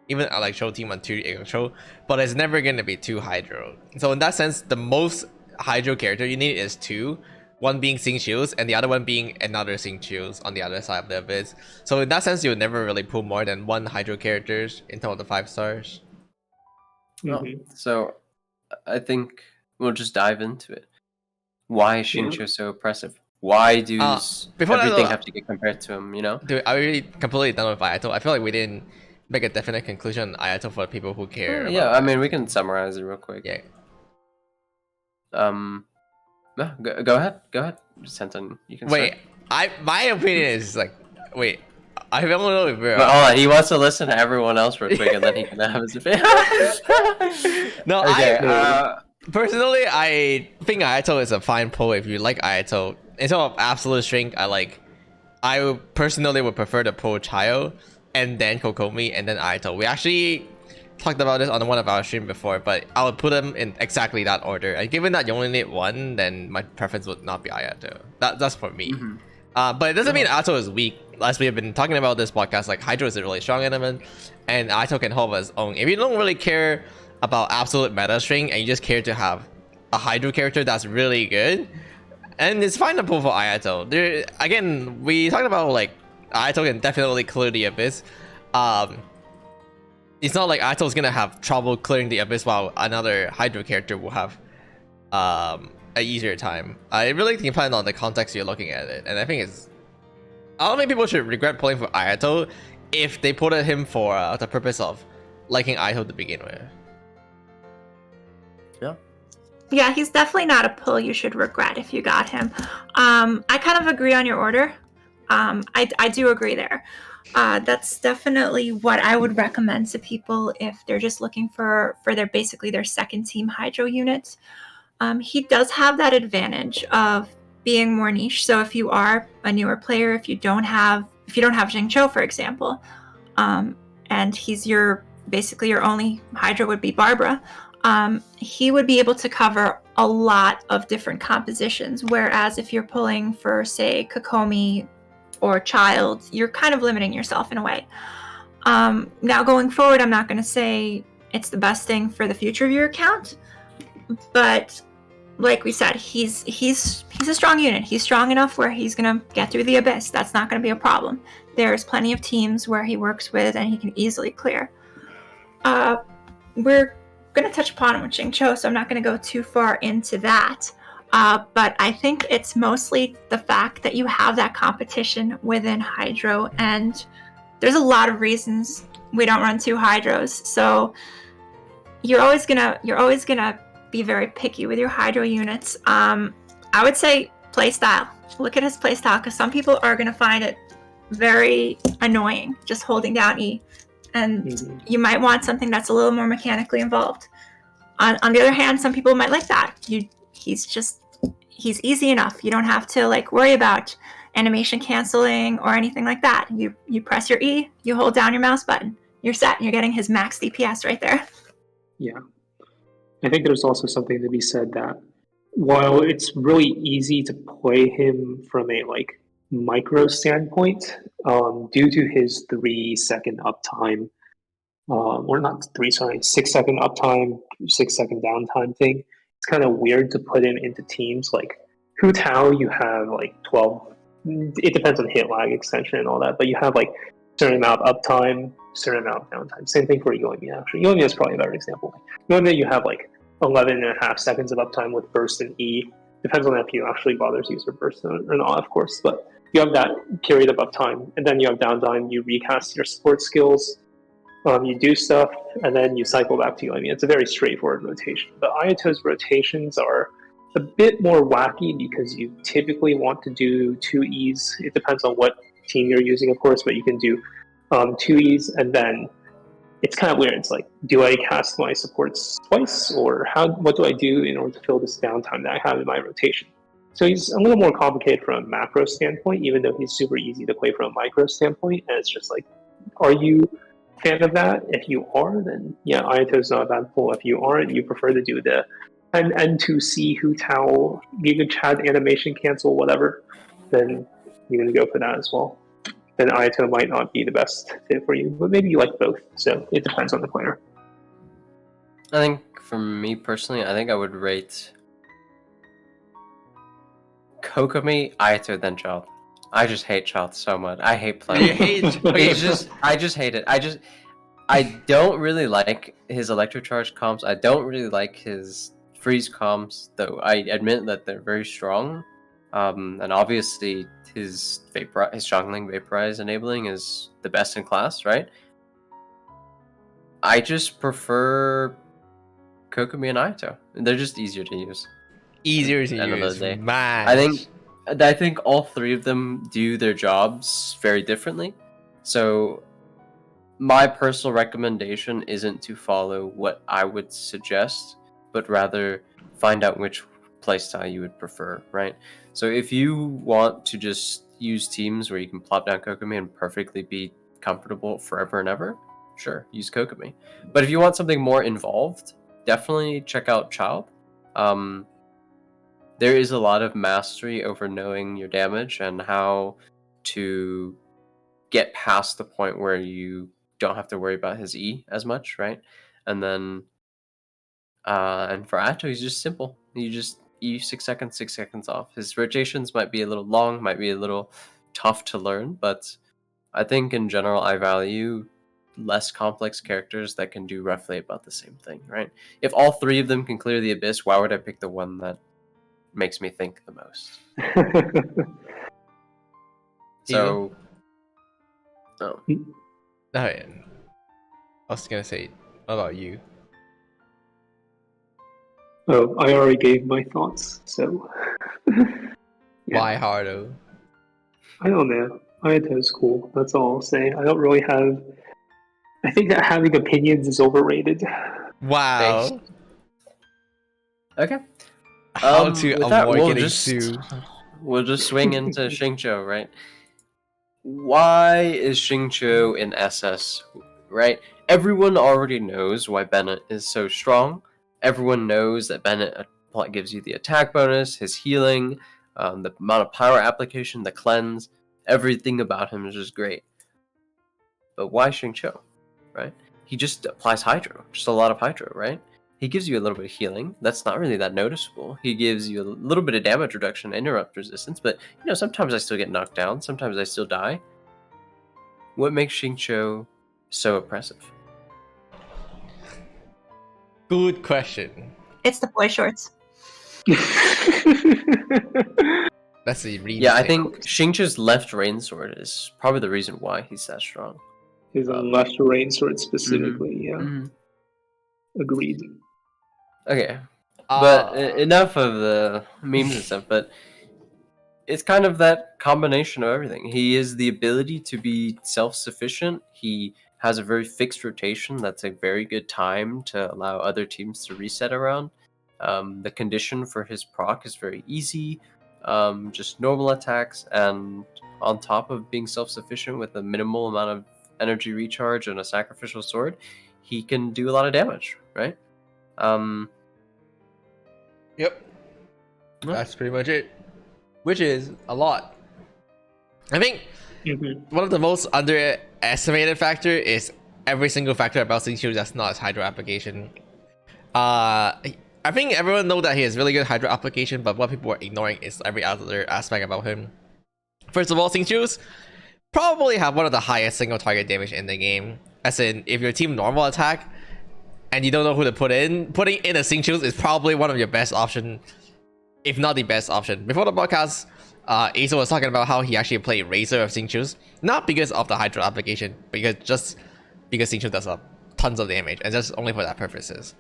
Even Electro team run 2 Electro, but it's never going to be 2 Hydro. So in that sense, the most Hydro character you need is 2. One being Xingqiu's and the other one being another Xingqiu's on the other side of the abyss. So in that sense, you would never really pull more than 1 Hydro characters in total of the 5-stars. So I think we'll just dive into it. Why is Xingqiu so oppressive? Why do everything have to get compared to him, you know? Dude, are we completely done with Ayato? I feel like we didn't make a definite conclusion on Ayato for people who care. Yeah, I mean, we can summarize it real quick. Yeah. No, go ahead. Tenten, you can wait, start. My opinion is like, wait, I don't know if we're... But hold on, he wants to listen to everyone else real quick and then he can have his opinion. No, okay, personally, I think Ayato is a fine pull if you like Ayato. Instead of absolute strength, I personally would prefer to pull Chayo and then Kokomi and then Ayato. We actually talked about this on one of our streams before, but I would put them in exactly that order. And given that you only need 1, then my preference would not be Ayato. That's for me. But it doesn't mean Ayato is weak. As we have been talking about this podcast, like Hydro is a really strong element, and Ayato can hold his own. If you don't really care about absolute meta string and you just care to have a Hydro character that's really good, and it's fine to pull for Ayato. Again, we talked about like Ayato can definitely clear the abyss. It's not like Ayato's gonna have trouble clearing the abyss while another Hydro character will have an easier time. It really depends on the context you're looking at it, and I think I don't think people should regret pulling for Ayato if they put him for the purpose of liking Ayato to begin with. Yeah, he's definitely not a pull you should regret if you got him. I kind of agree on your order. I do agree there. That's definitely what I would recommend to people if they're just looking for their second team Hydro unit. He does have that advantage of being more niche. So if you are a newer player, if you don't have Xingqiu, for example, and he's basically your only Hydra would be Barbara, he would be able to cover a lot of different compositions. Whereas if you're pulling for, say, Kokomi or Child, you're kind of limiting yourself in a way. Now going forward, I'm not going to say it's the best thing for the future of your account, but like we said, he's a strong unit. He's strong enough where he's gonna get through the abyss. That's not gonna be a problem. There's plenty of teams where he works with and he can easily clear. We're gonna touch upon him with Xingqiu, so I'm not gonna go too far into that. But I think it's mostly the fact that you have that competition within Hydro, and there's a lot of reasons we don't run 2 Hydros. So you're always gonna be very picky with your Hydro units. I would say playstyle. Look at his playstyle, because some people are gonna find it very annoying just holding down E, and you might want something that's a little more mechanically involved. On the other hand, some people might like that. He's easy enough. You don't have to like worry about animation canceling or anything like that. You press your E, you hold down your mouse button, you're set. You're getting his max DPS right there. Yeah. I think there's also something to be said that while it's really easy to play him from a like micro standpoint, due to his 3-second uptime, or not 6-second uptime, 6-second downtime thing, it's kind of weird to put him into teams like Hu Tao. You have like 12. It depends on hit lag extension and all that, but you have like certain amount of uptime, certain amount of downtime. Same thing for Yoimiya, actually. Yoimiya is probably a better example. Yoimiya, you have like 11.5 seconds of uptime with burst and E. Depends on if you actually bother to use your burst or not, of course. But you have that period of uptime, and then you have downtime. You recast your support skills, you do stuff, and then you cycle back to Yoimiya. It's a very straightforward rotation. But Ayato's rotations are a bit more wacky because you typically want to do 2 E's. It depends on what team you're using, of course, but you can do 2 E's, and then it's kind of weird. It's like, do I cast my supports twice, or what do I do in order to fill this downtime that I have in my rotation? So he's a little more complicated from a macro standpoint, even though he's super easy to play from a micro standpoint. And it's just like, are you a fan of that? If you are, then yeah, Ayato's not a bad pull. If you aren't, you prefer to do the N2C Hu Tao, Giga Chat animation cancel, whatever, then you're going to go for that as well. Then Ayato might not be the best fit for you, but maybe you like both. So it depends on the player. I think for me personally, I think I would rate Kokomi, Ayato, then Child. I just hate Child so much. I hate playing. You hate? I just hate it. I don't really like his electrocharge comps. I don't really like his freeze comps, though I admit that they're very strong. And obviously his Xiangling Vaporize enabling is the best in class, right? I just prefer Kokomi and Ayato. They're just easier to use. Easier to use, man. I think all 3 of them do their jobs very differently. So my personal recommendation isn't to follow what I would suggest, but rather find out which playstyle you would prefer, right? So if you want to just use teams where you can plop down Kokomi and perfectly be comfortable forever and ever, sure, use Kokomi. But if you want something more involved, definitely check out Child. There is a lot of mastery over knowing your damage and how to get past the point where you don't have to worry about his E as much, right? And then and for Ayato, he's just simple. You just E 6 seconds off. His rotations might be a little long, might be a little tough to learn, but I think in general I value less complex characters that can do roughly about the same thing, right? If all 3 of them can clear the abyss, why would I pick the one that makes me think the most? So Oh yeah. I was gonna say, what about you? Oh, I already gave my thoughts, so Widehardo. I don't know. Ayato is cool. That's all I'll say. I don't really have. I think that having opinions is overrated. Wow. Okay. How to with that, avoid getting sued. We'll just swing into Xingqiu, right? Why is Xingqiu in SS, right? Everyone already knows why Bennett is so strong. Everyone knows that Bennett gives you the attack bonus, his healing, the amount of power application, the cleanse. Everything about him is just great. But why Xingqiu, right? He just applies Hydro, just a lot of Hydro, right? He gives you a little bit of healing. That's not really that noticeable. He gives you a little bit of damage reduction, interrupt resistance, but sometimes I still get knocked down. Sometimes I still die. What makes Xingqiu so oppressive? Good question. It's the boy shorts. That's the reason. Yeah, I think Xingqiu's left rain sword is probably the reason why he's that strong. His left rain sword specifically, yeah. Agreed. Okay, but enough of the memes and stuff, but it's kind of that combination of everything. He is the ability to be self-sufficient. He has a very fixed rotation. That's a very good time to allow other teams to reset around. The condition for his proc is very easy. Just normal attacks, and on top of being self-sufficient with a minimal amount of energy recharge and a sacrificial sword, he can do a lot of damage, right? Yep. That's pretty much it. Which is a lot. I think one of the most underestimated factor is every single factor about Xingqiu that's not his Hydro application. I think everyone knows that he has really good Hydro application, but what people are ignoring is every other aspect about him. First of all, Xingqiu's probably have one of the highest single target damage in the game. As in, if your team normal attack and you don't know who to put in, putting in a Xingqiu is probably one of your best option, if not the best option. Before the podcast, Azo was talking about how he actually played Razor of Xingqiu's, not because of the Hydro application, because Xingqiu does tons of damage, and just only for that purposes.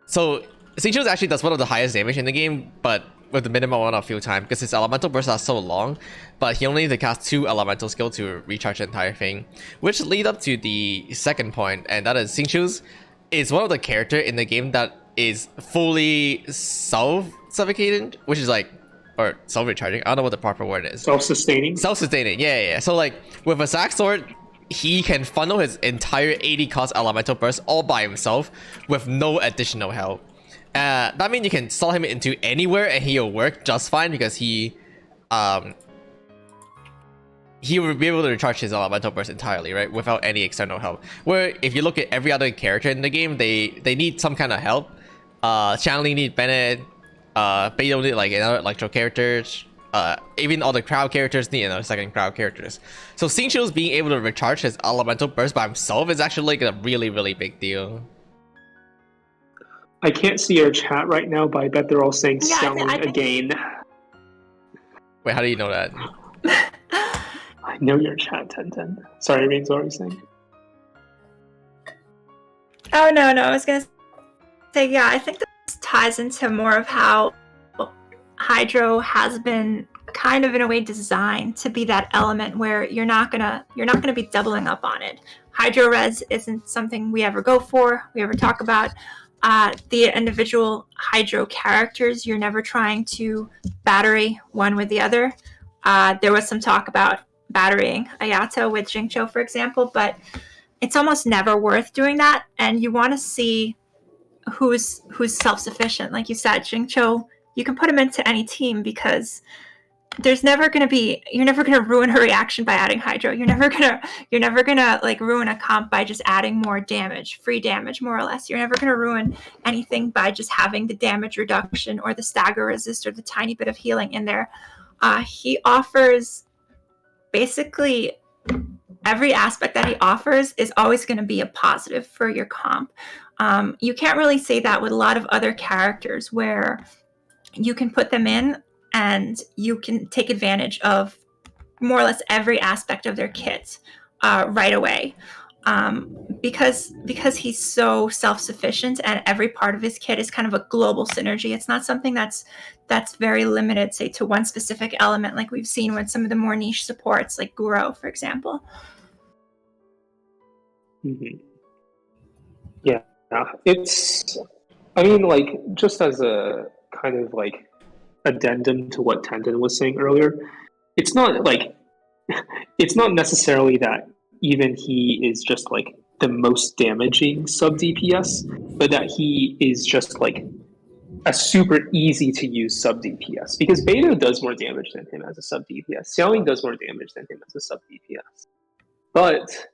So Xingqiu actually does one of the highest damage in the game, but with the minimum amount of field time, because his elemental bursts are so long, but he only needs to cast 2 elemental skill to recharge the entire thing, which lead up to the second point, and that is Xingqiu is one of the character in the game that is fully self-suffocating, which is like, or self-recharging, I don't know what the proper word is. Self-sustaining? Self-sustaining, yeah. So like, with a sack sword, he can funnel his entire 80 cost elemental burst all by himself with no additional help. That means you can slot him into anywhere and he'll work just fine, because he will be able to recharge his elemental burst entirely, right, without any external help. Where if you look at every other character in the game, they need some kind of help. Xiangling need Bennett, Beidou need like another electro characters, even all the crowd characters need another second crowd characters. So Xingqiu's being able to recharge his elemental burst by himself is actually like a really, really big deal. I can't see our chat right now, but I bet they're all saying Yeah, Xiangling again. Wait, how do you know that? I know your chat, Tenten. Sorry, Rain's already saying. Oh, no, I was going to say, yeah, I think this ties into more of how Hydro has been kind of in a way designed to be that element where you're not gonna be doubling up on it. Hydro res isn't something we ever go for, we ever talk about. The individual Hydro characters, you're never trying to battery one with the other. There was some talk about batterying Ayato with Xingqiu, for example, but it's almost never worth doing that, and you want to see who's self-sufficient. Like you said, Xingqiu, you can put him into any team, because you're never gonna ruin her reaction by adding Hydro. You're never gonna like ruin a comp by just adding more damage, free damage, more or less. You're never gonna ruin anything by just having the damage reduction or the stagger resist or the tiny bit of healing in there. He offers basically every aspect that he offers is always going to be a positive for your comp. You can't really say that with a lot of other characters, where you can put them in and you can take advantage of more or less every aspect of their kit right away. because he's so self-sufficient and every part of his kit is kind of a global synergy. It's not something that's very limited, say, to one specific element, like we've seen with some of the more niche supports, like Guro, for example. Mm-hmm. Yeah, it's. I mean, like, just as a kind of like addendum to what Tenten was saying earlier, it's not like it's not necessarily that even he is just like the most damaging sub DPS, but that he is just like a super easy to use sub DPS, because Beidou does more damage than him as a sub DPS. Xiangling does more damage than him as a sub DPS, but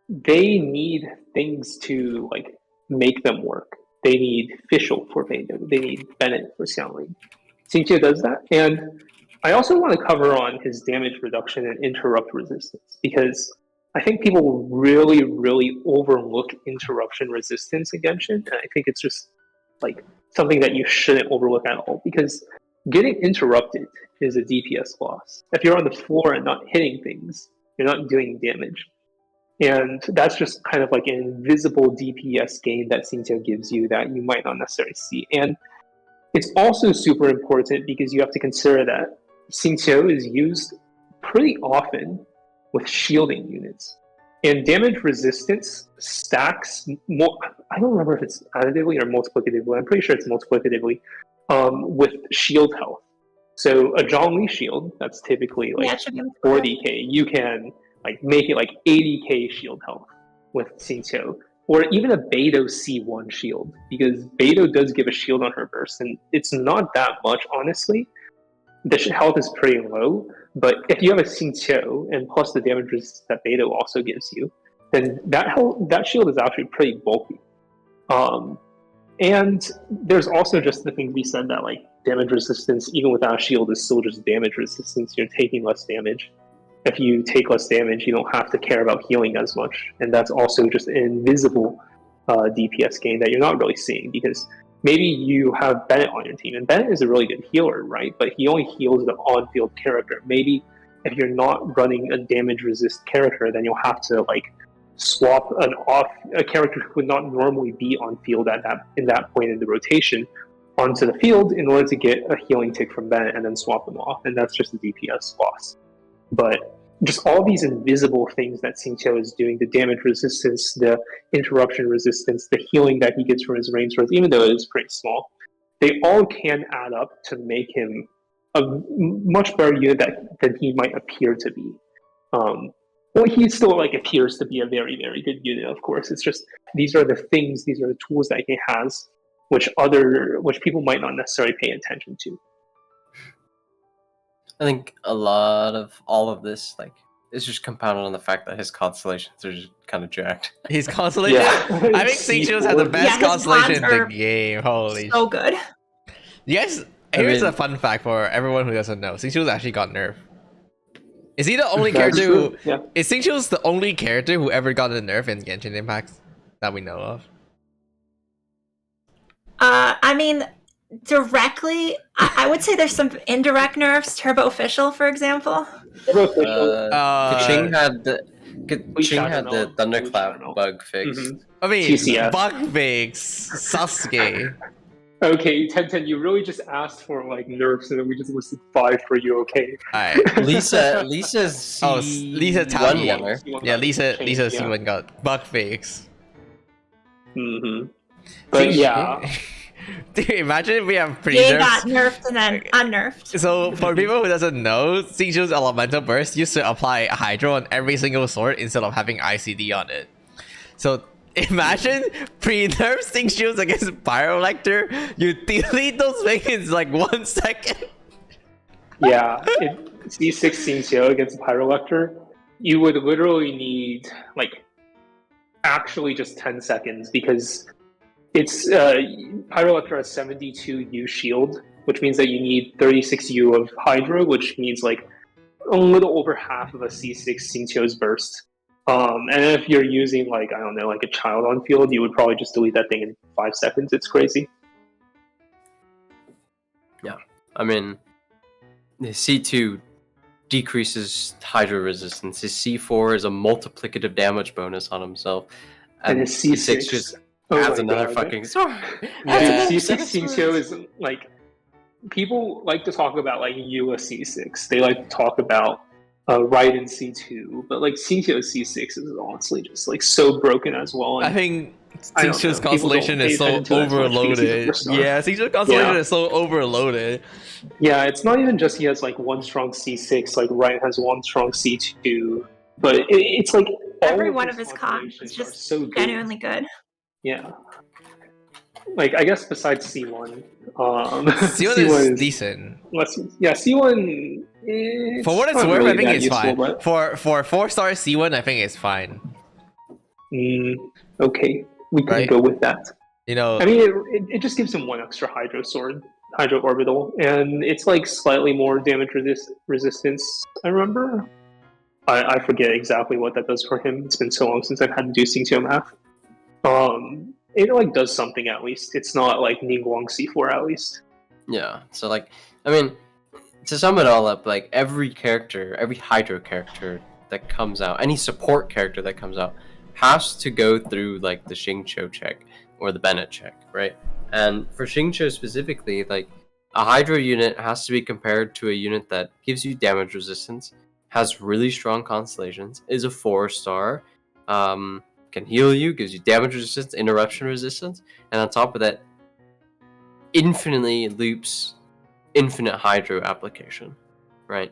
they need things to like make them work. They need Fischl for Beidou. They need Bennett for Xiangling. Xingqiu does that, and I also want to cover on his damage reduction and interrupt resistance, because I think people really, really overlook interruption resistance in Genshin, and I think it's just like something that you shouldn't overlook at all, because getting interrupted is a DPS loss. If you're on the floor and not hitting things, you're not doing damage. And that's just kind of like an invisible DPS gain that Xingqiu gives you that you might not necessarily see. And it's also super important because you have to consider that Xingqiu is used pretty often with shielding units. And damage resistance stacks more. I don't remember if it's additively or multiplicatively. I'm pretty sure it's multiplicatively with shield health. So a Zhongli shield, that's typically like 40k, you can like make it like 80k shield health with Xingqiu. Or even a Beidou C1 shield, because Beidou does give a shield on her burst, and it's not that much, honestly. The health is pretty low, but if you have a Xingqiu, and plus the damage resistance that Beidou also gives you, then that shield is actually pretty bulky. And there's also just the thing to be said that like damage resistance, even without a shield, is still just damage resistance. You're taking less damage. If you take less damage, you don't have to care about healing as much. And that's also just an invisible DPS gain that you're not really seeing, because maybe you have Bennett on your team, and Bennett is a really good healer, right? But he only heals the on-field character. Maybe if you're not running a damage resist character, then you'll have to like swap a character who would not normally be on field in that point in the rotation onto the field in order to get a healing tick from Bennett and then swap them off. And that's just a DPS loss. But just all these invisible things that Xingqiu is doing, the damage resistance, the interruption resistance, the healing that he gets from his range swords, even though it is pretty small, they all can add up to make him a much better unit than he might appear to be. Well, he still like appears to be a very, very good unit, of course. It's just these are the tools that he has, which people might not necessarily pay attention to. I think a lot of all of this, like, is just compounded on the fact that his constellations are just kind of jacked. His constellation? Yeah. I think Xingqiu's had the best constellation in the game. Holy so good. Yes, here's a fun fact for everyone who doesn't know. Xingqiu's actually got nerfed. Is he the only character who... Yeah. Is Xingqiu's the only character who ever got a nerf in Genshin Impact that we know of? I mean, directly, I would say there's some indirect nerfs. Turbo Official, for example. Kaching had the Thunderclap bug fixed. Mm-hmm. I mean, TCS. bug fix, Sasuke. Okay, Tenten, you really just asked for like nerfs, and then we just listed 5 for you. Okay. Alright. Lisa's C1 Lisa Tally. winner. Yeah, Lisa C1 got bug fix. Mm-hmm. But yeah. Dude, imagine if we have They preserves. got nerfed and then unnerfed. So for people who doesn't know, Xingqiu's elemental burst used to apply Hydro on every single sword instead of having ICD on it. So imagine pre-nerf Xingqiu's against Pyrolector, you delete those minions in like 1 second. Yeah, C6 Xingqiu against Pyrolector, you would literally need like actually just 10 seconds, because it's Pyrolector has 72 U shield, which means that you need 36 U of Hydro, which means like a little over half of a C6 Xingqiu's burst. And if you're using like, I don't know, like a child on field, you would probably just delete that thing in 5 seconds. It's crazy. Yeah, I mean, the C2 decreases Hydro resistance. His C4 is a multiplicative damage bonus on himself. And his C6 just oh adds my another God. fucking sword. Yeah, C6 Xingqiu is like, people like to talk about like Yua C6. They like to talk about Raiden C2, but like Xingqiu C6 is honestly just like so broken as well. I think I don't Xingqiu's know, people constellation don't is pay so attention to that too much because he's a overloaded. superstar. Yeah, Xingqiu's constellation Yeah. is so overloaded. Yeah, it's not even just he has like one strong C6, like Raiden has one strong C2, but it's like Every all one of his comps constellations is are just so good. genuinely good. Yeah. Like, I guess besides C1. C1 is decent. Yeah, C1. For what it's not worth, really I think that it's useful, fine. But... For 4-star C1, I think it's fine. Okay, we can Right? go with that. You know, I mean, it just gives him one extra Hydro Sword, Hydro Orbital, and it's like slightly more damage resistance. I remember. I forget exactly what that does for him. It's been so long since I've had to do Xingqiu math. It like does something at least. It's not like Ningguang C4 at least. Yeah. So like, I mean, to sum it all up, like every character, every Hydro character that comes out, any support character that comes out, has to go through like the Xingqiu check or the Bennett check, right? And for Xingqiu specifically, like a Hydro unit has to be compared to a unit that gives you damage resistance, has really strong constellations, is a 4-star, can heal you, gives you damage resistance, interruption resistance, and on top of that, infinitely loops infinite Hydro application, right?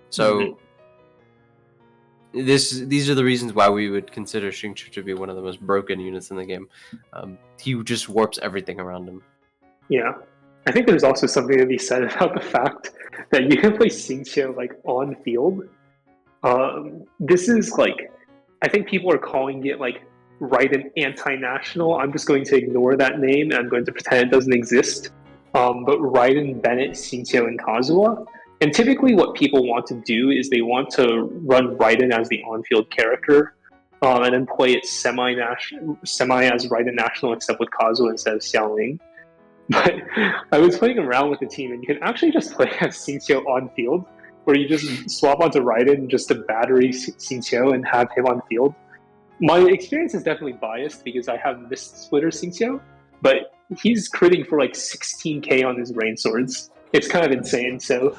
So these are the reasons why we would consider Xingqiu to be one of the most broken units in the game. He just warps everything around him. Yeah. I think there's also something to be said about the fact that you can play Xingqiu like on field. This is like, I think people are calling it like Raiden anti-national. I'm just going to ignore that name and I'm going to pretend it doesn't exist. But Raiden, Bennett, Xingqiu, and Kazuha. And typically what people want to do is they want to run Raiden as the on-field character, and then play it semi as Raiden national except with Kazuha instead of Xiangling. But I was playing around with the team, and you can actually just play as Xingqiu on field, where you just swap onto Raiden just to battery Xingqiu and have him on field. My experience is definitely biased because I have Mist Splitter Xingqiu, but he's critting for like 16k on his rain swords. It's kind of insane. So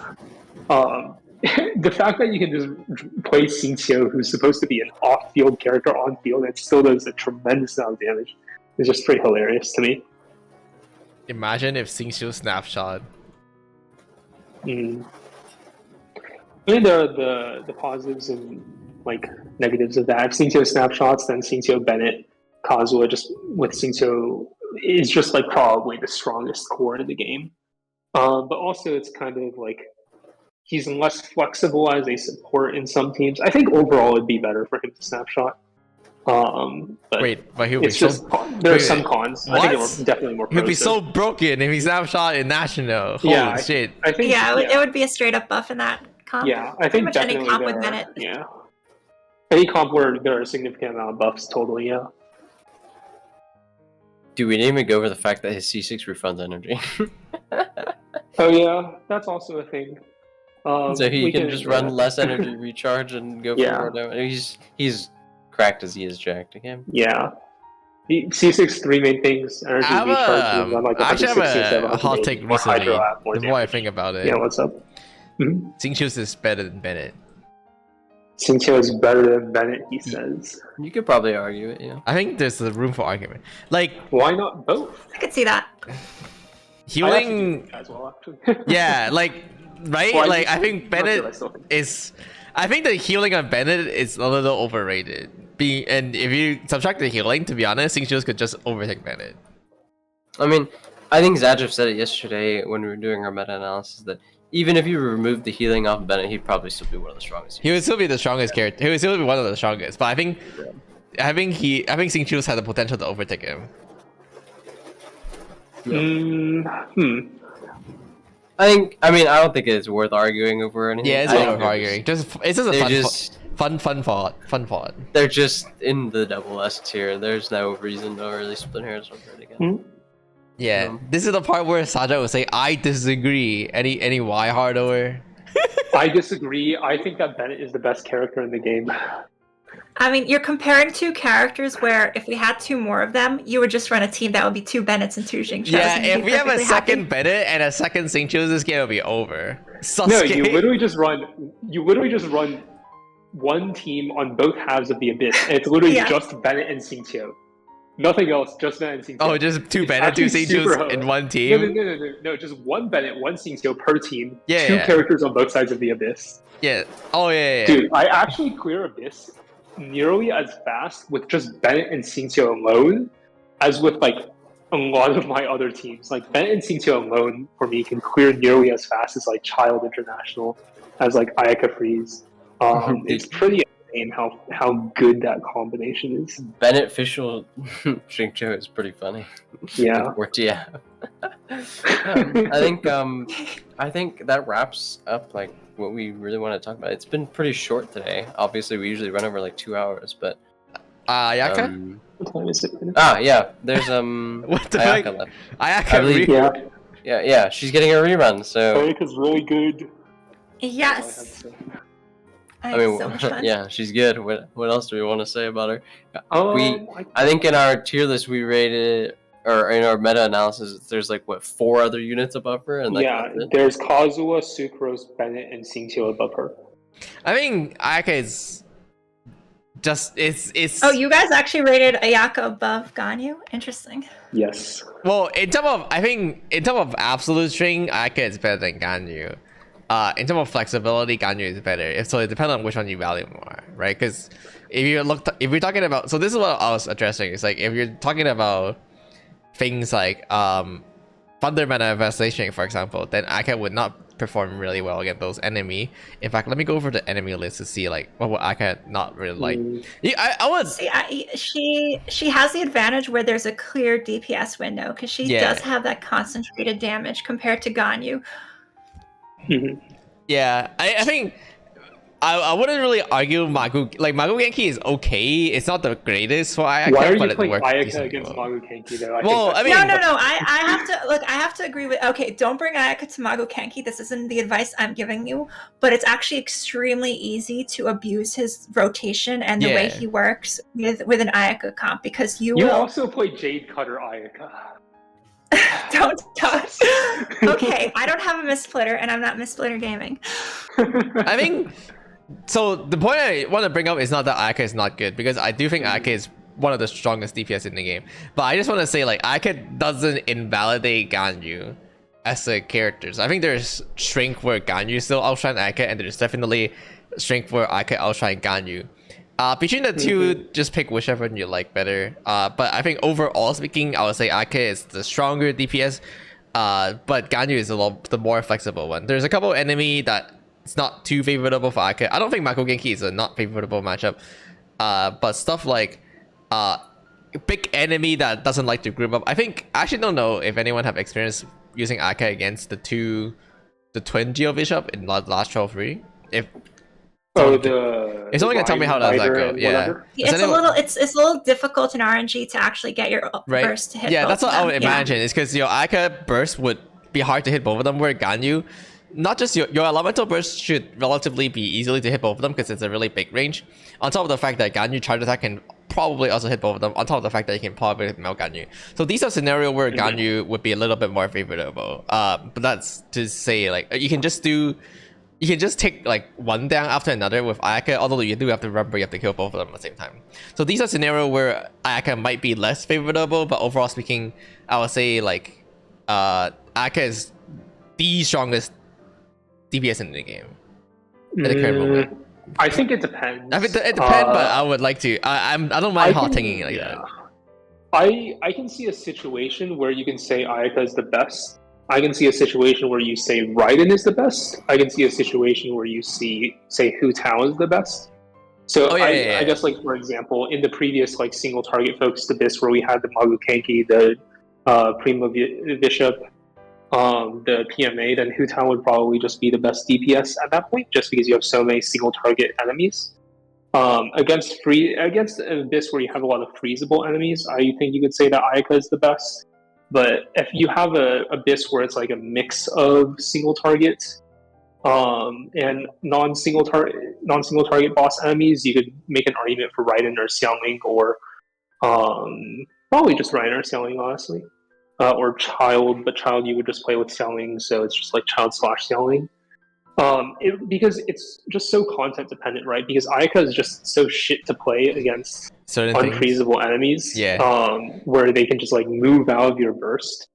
the fact that you can just play Xingqiu, who's supposed to be an off-field character on field, and still does a tremendous amount of damage, is just pretty hilarious to me. imagine if Xingqiu snapshot. I mean, there are the positives and like negatives of that. If Xingqiu snapshots, then Xingqiu Bennett, Kazuha, just with Xingqiu is just like probably the strongest core in the game. But also it's kind of like he's less flexible as a support in some teams. I think overall it'd be better for him to snapshot. But Wait, but he'll be it's just there are some cons. What? I think it definitely more. He'll be pros, so broken if he snapshot in national. Holy Yeah, shit! I think It would be a straight up buff in that comp. Yeah, I Pretty think much any definitely comp there with are, Bennett. Yeah, any comp where there are a significant amount of buffs, totally. Yeah. Do we didn't even go over the fact that his C6 refunds energy? Oh yeah, that's also a thing. So he we can just run yeah. less energy recharge and go for Yeah. more damage. He's cracked as he is jacked again. Yeah. The C6 three main things: energy I recharge, and run like I actually 160 instead have of a hot 180, take more recently. Hydro app, more The more I damage. think about it, Yeah, what's up? Mm-hmm. Xingqiu is better than Bennett. Xingqiu is better than Bennett, he says. You could probably argue it, yeah. I think there's a room for argument. Like Why not both? I could see that. I actually healing, do as well, actually. yeah, like right, Well, like I think not sure, I Bennett still think- is. I think the healing on Bennett is a little overrated. And if you subtract the healing, to be honest, Xingqiu could just overtake Bennett. I mean, I think Zajev said it yesterday when we were doing our meta-analysis that even if you removed the healing off Bennett, he'd probably still be one of the strongest. He would still be the strongest character. He would still be one of the strongest. But I think Xingqiu's had the potential to overtake him. I don't think it's worth arguing over anything. Yeah, it's I not think worth arguing. It's just a fun thought. They're just in the double S tier. There's no reason to really split hairs over it again. Yeah, this is the part where Saja will say, "I disagree." Any Widehardo? I disagree. I think that Bennett is the best character in the game. I mean, you're comparing two characters where if we had two more of them, you would just run a team that would be two Bennetts and two Xingqius. Yeah, and you'd if be we have a perfectly second happy. Bennett and a second Xingqiu, this game will be over. Sasuke. No, you literally just run one team on both halves of the Abyss, and it's literally Yeah. just Bennett and Xingqiu. Nothing else, just Bennett and Xingqiu. Oh, just two It's Bennett, two actually super Xingqius in one No, team? no, just one Bennett, one Xingqiu per team. Yeah, two yeah. characters on both sides of the Abyss. Yeah. Oh, yeah. Dude, I actually clear Abyss nearly as fast with just Bennett and Xingqiu alone as with like a lot of my other teams. Like Bennett and Xingqiu alone for me can clear nearly as fast as like Child International, as like Ayaka Freeze. It's pretty insane how good that combination is. Bennett Fischl Xingqiu is pretty funny. Yeah. Yeah. I think that wraps up like what we really want to talk about. It's been pretty short today. Obviously, we usually run over like 2 hours, but Ayaka? What time is it? yeah. There's What the Ayaka fuck? left. Ayaka I believe- Yeah. Yeah. She's getting a rerun. So Ayaka's really good. Yes. I I had mean, so much fun. yeah, she's good. What else do we want to say about her? I I think in our tier list we rated, or in our meta analysis, there's like what 4 other units above her, and like yeah, that's it. there's Kazuha, Sucrose, Bennett, and Xingqiu above her. I think Ayaka is just it's Oh, you guys actually rated Ayaka above Ganyu? Interesting. Yes. well in terms of absolute string, Ayaka is better than Ganyu. In terms of flexibility, Ganyu is better. So it depends on which one you value more, right? Because if you're talking about, so this is what I was addressing. It's like if you're talking about things like Thunder Manifestation, for example, then Ayaka would not perform really well against those enemy. In fact, let me go over the enemy list to see like what would Ayaka not really like. Yeah, I would. See, she has the advantage where there's a clear DPS window because she does have that concentrated damage compared to Ganyu. Yeah, I think I wouldn't really argue Magu. Like Magu Genki is okay. It's not the greatest for Ayaka. Why are but you it playing works Ayaka decently against well. Magu Kenki though? Well, I mean, No. I have to look. I have to agree with. Okay, don't bring Ayaka to Mago Kenki. This isn't the advice I'm giving you, but it's actually extremely easy to abuse his rotation and the way Yeah. he works with an Ayaka comp because you you will. also play Jade Cutter Ayaka. Don't touch. Okay, I don't have a missplitter, and I'm not missplitter gaming. I think so. The point I want to bring up is not that Ayaka is not good, because I do think Ayaka is one of the strongest DPS in the game. But I just want to say like Ayaka doesn't invalidate Ganyu as a character. So I think there's strength where Ganyu still outshine Ayaka, and there's definitely strength where Ayaka outshine Ganyu. Between the two, just pick whichever you like better. But I think overall speaking, I would say Ayaka is the stronger DPS. But Ganyu is the more flexible one. There's a couple enemy that it's not too favorable for Ayaka. I don't think Mako Genki is a not favorable matchup. But stuff like big enemy that doesn't like to group up. I actually don't know if anyone have experience using Ayaka against the twin Geo Bishop in last 12-3. If someone can tell me how does that go, yeah. It's a little difficult in RNG to actually get your burst to hit. Yeah, both that's what of I them. would imagine. It's because your Ayaka burst would be hard to hit both of them, where Ganyu, not just your elemental burst should relatively be easily to hit both of them because it's a really big range. On top of the fact that Ganyu charge attack can probably also hit both of them. On top of the fact that you can probably melt Ganyu. So these are scenarios where Ganyu would be a little bit more favorable. But that's to say like you can just take like one down after another with Ayaka, although you do have to remember you have to kill both of them at the same time. So these are scenarios where Ayaka might be less favorable, but overall speaking, I would say like Ayaka is the strongest DPS in the game at the current moment. I think it depends. I mean, it depends, but I would like to. I don't mind hot taking it like that. I can see a situation where you can say Ayaka is the best. I can see a situation where you say Raiden is the best. I can see a situation where you say Hu Tao is the best. So I guess like for example, in the previous like single target focused abyss where we had the Magu Kenki, the Prima Bishop, the PMA, then Hu Tao would probably just be the best DPS at that point, just because you have so many single target enemies. Against abyss where you have a lot of freezable enemies, I think you could say that Ayaka is the best. But if you have a abyss where it's like a mix of single targets, And non-single target boss enemies, you could make an argument for Raiden or Xiangling, or probably just Raiden or Xiangling, honestly. Or Child, but Child you would just play with Xiangling, so it's just like Child slash Xiangling. Because it's just so content dependent, right? Because Ayaka is just so shit to play against certain things. unfreezable enemies. Yeah. Where they can just like move out of your burst.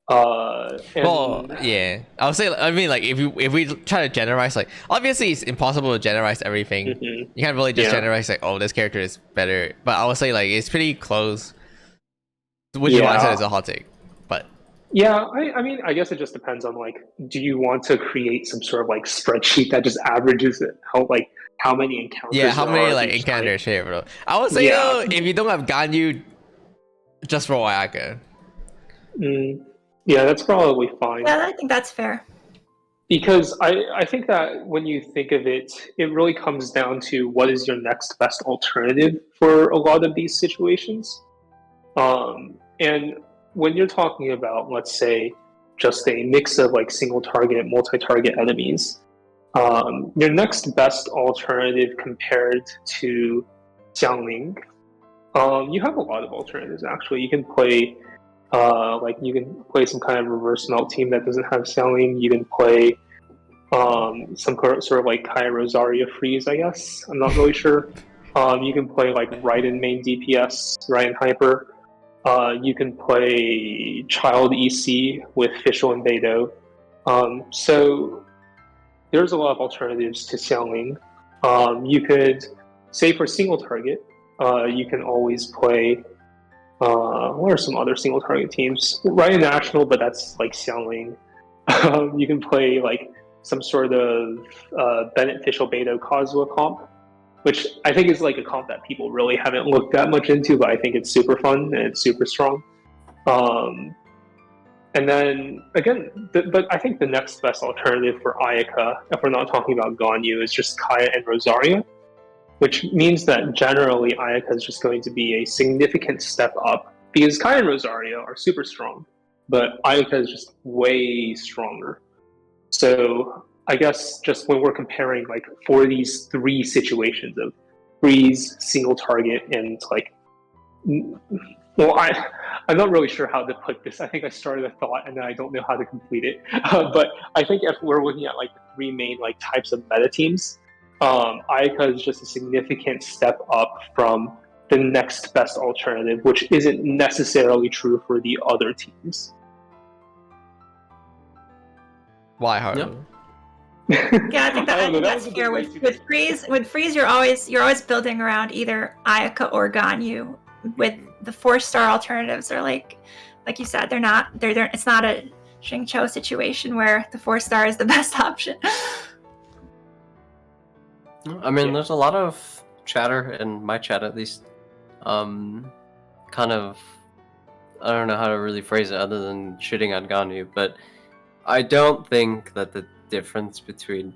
Well, yeah. I would say, I mean, like if we try to generalize, like obviously it's impossible to generalize everything. Mhm. You can't really just Yeah. generalize like, oh, this character is better. But I would say like it's pretty close. Which is why I said it's a hot take. But yeah, I mean, I guess it just depends on like, do you want to create some sort of like spreadsheet that just averages it out, like how many encounters? yeah, how there many are like each encounters time? here, bro? I would say Yeah. though, if you don't have Ganyu, just roll Ayaka. Yeah, that's probably fine. Yeah, I think that's fair. Because I think that when you think of it, it really comes down to what is your next best alternative for a lot of these situations. And when you're talking about, let's say, just a mix of like single target, multi target enemies, your next best alternative compared to Xiangling, you have a lot of alternatives actually. You can play. You can play some kind of reverse melt team that doesn't have Xiangling. You can play some sort of like Kaya Rosaria freeze, I guess. I'm not really sure. You can play like Raiden main DPS, Raiden Hyper. You can play Child EC with Fischl and Beidou. So there's a lot of alternatives to Xiangling. You could say for single target, you can always play. What are some other single target teams? Raiden National, but that's like Xiangling. You can play like some sort of beneficial Beidou Kazuha comp, which I think is like a comp that people really haven't looked that much into, but I think it's super fun and it's super strong. And then again, but I think the next best alternative for Ayaka, if we're not talking about Ganyu, is just Kaya and Rosaria, which means that generally Ayaka is just going to be a significant step up because Kaya and Rosaria are super strong, but Ayaka is just way stronger. So I guess just when we're comparing like for these three situations of freeze, single target, and like, well, I'm not really sure how to put this. I think I started a thought and then I don't know how to complete it. But I think if we're looking at like the three main like types of meta teams, Ayaka is just a significant step up from the next best alternative, which isn't necessarily true for the other teams. Widehardo. Yeah, I think that's fair. With freeze, you're always building around either Ayaka or Ganyu. With the 4-star alternatives, are like you said, they're not. It's not a Xingqiu situation where the 4-star is the best option. I mean, there's a lot of chatter in my chat, at least. Kind of, I don't know how to really phrase it other than shitting on Ganyu, but I don't think that the difference between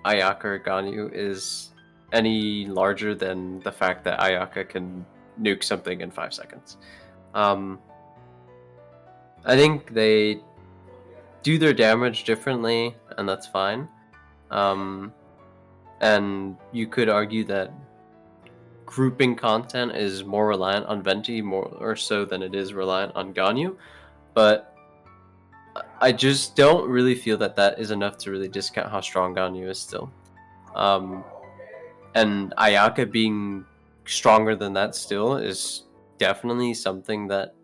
Ayaka or Ganyu is any larger than the fact that Ayaka can nuke something in 5 seconds. I think they do their damage differently, and that's fine. And you could argue that grouping content is more reliant on Venti more or so than it is reliant on Ganyu, but I just don't really feel that that is enough to really discount how strong Ganyu is still. And Ayaka being stronger than that still is definitely something that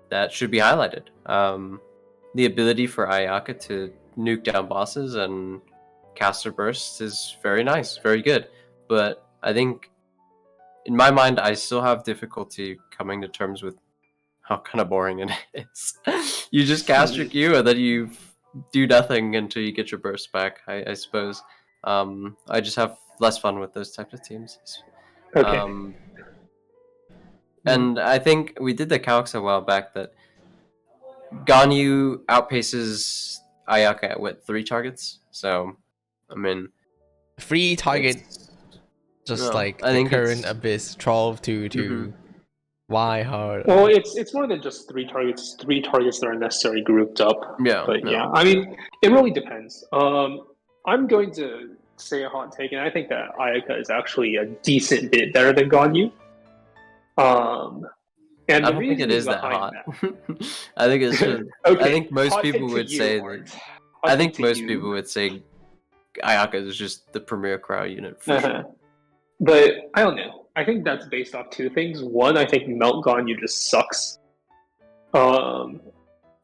that should be highlighted. The ability for Ayaka to nuke down bosses and caster bursts is very nice, very good. But I think, in my mind, I still have difficulty coming to terms with how kind of boring it is. You just cast your Q and then you do nothing until you get your burst back, I suppose. I just have less fun with those types of teams. Okay. And I think we did the calcs a while back that Ganyu outpaces Ayaka at what, 3 targets? So, I mean, 3 target, just no, like I the think current it's- Abyss 12 to Widehardo. Well, it's more than just 3 targets. It's 3 targets that are necessarily grouped up. Yeah, But no. yeah, I mean, it really depends. I'm going to say a hot take, and I think that Ayaka is actually a decent bit better than Ganyu. And I the don't think it reasoning is that behind hot. that. I think it's just. Okay, I think most hot take people to would you, say Art. that. Hot I take think to most you. people would say Ayaka is just the premier crowd unit for sure. But I don't know. I think that's based off 2 things. One, I think Melt Ganyu just sucks.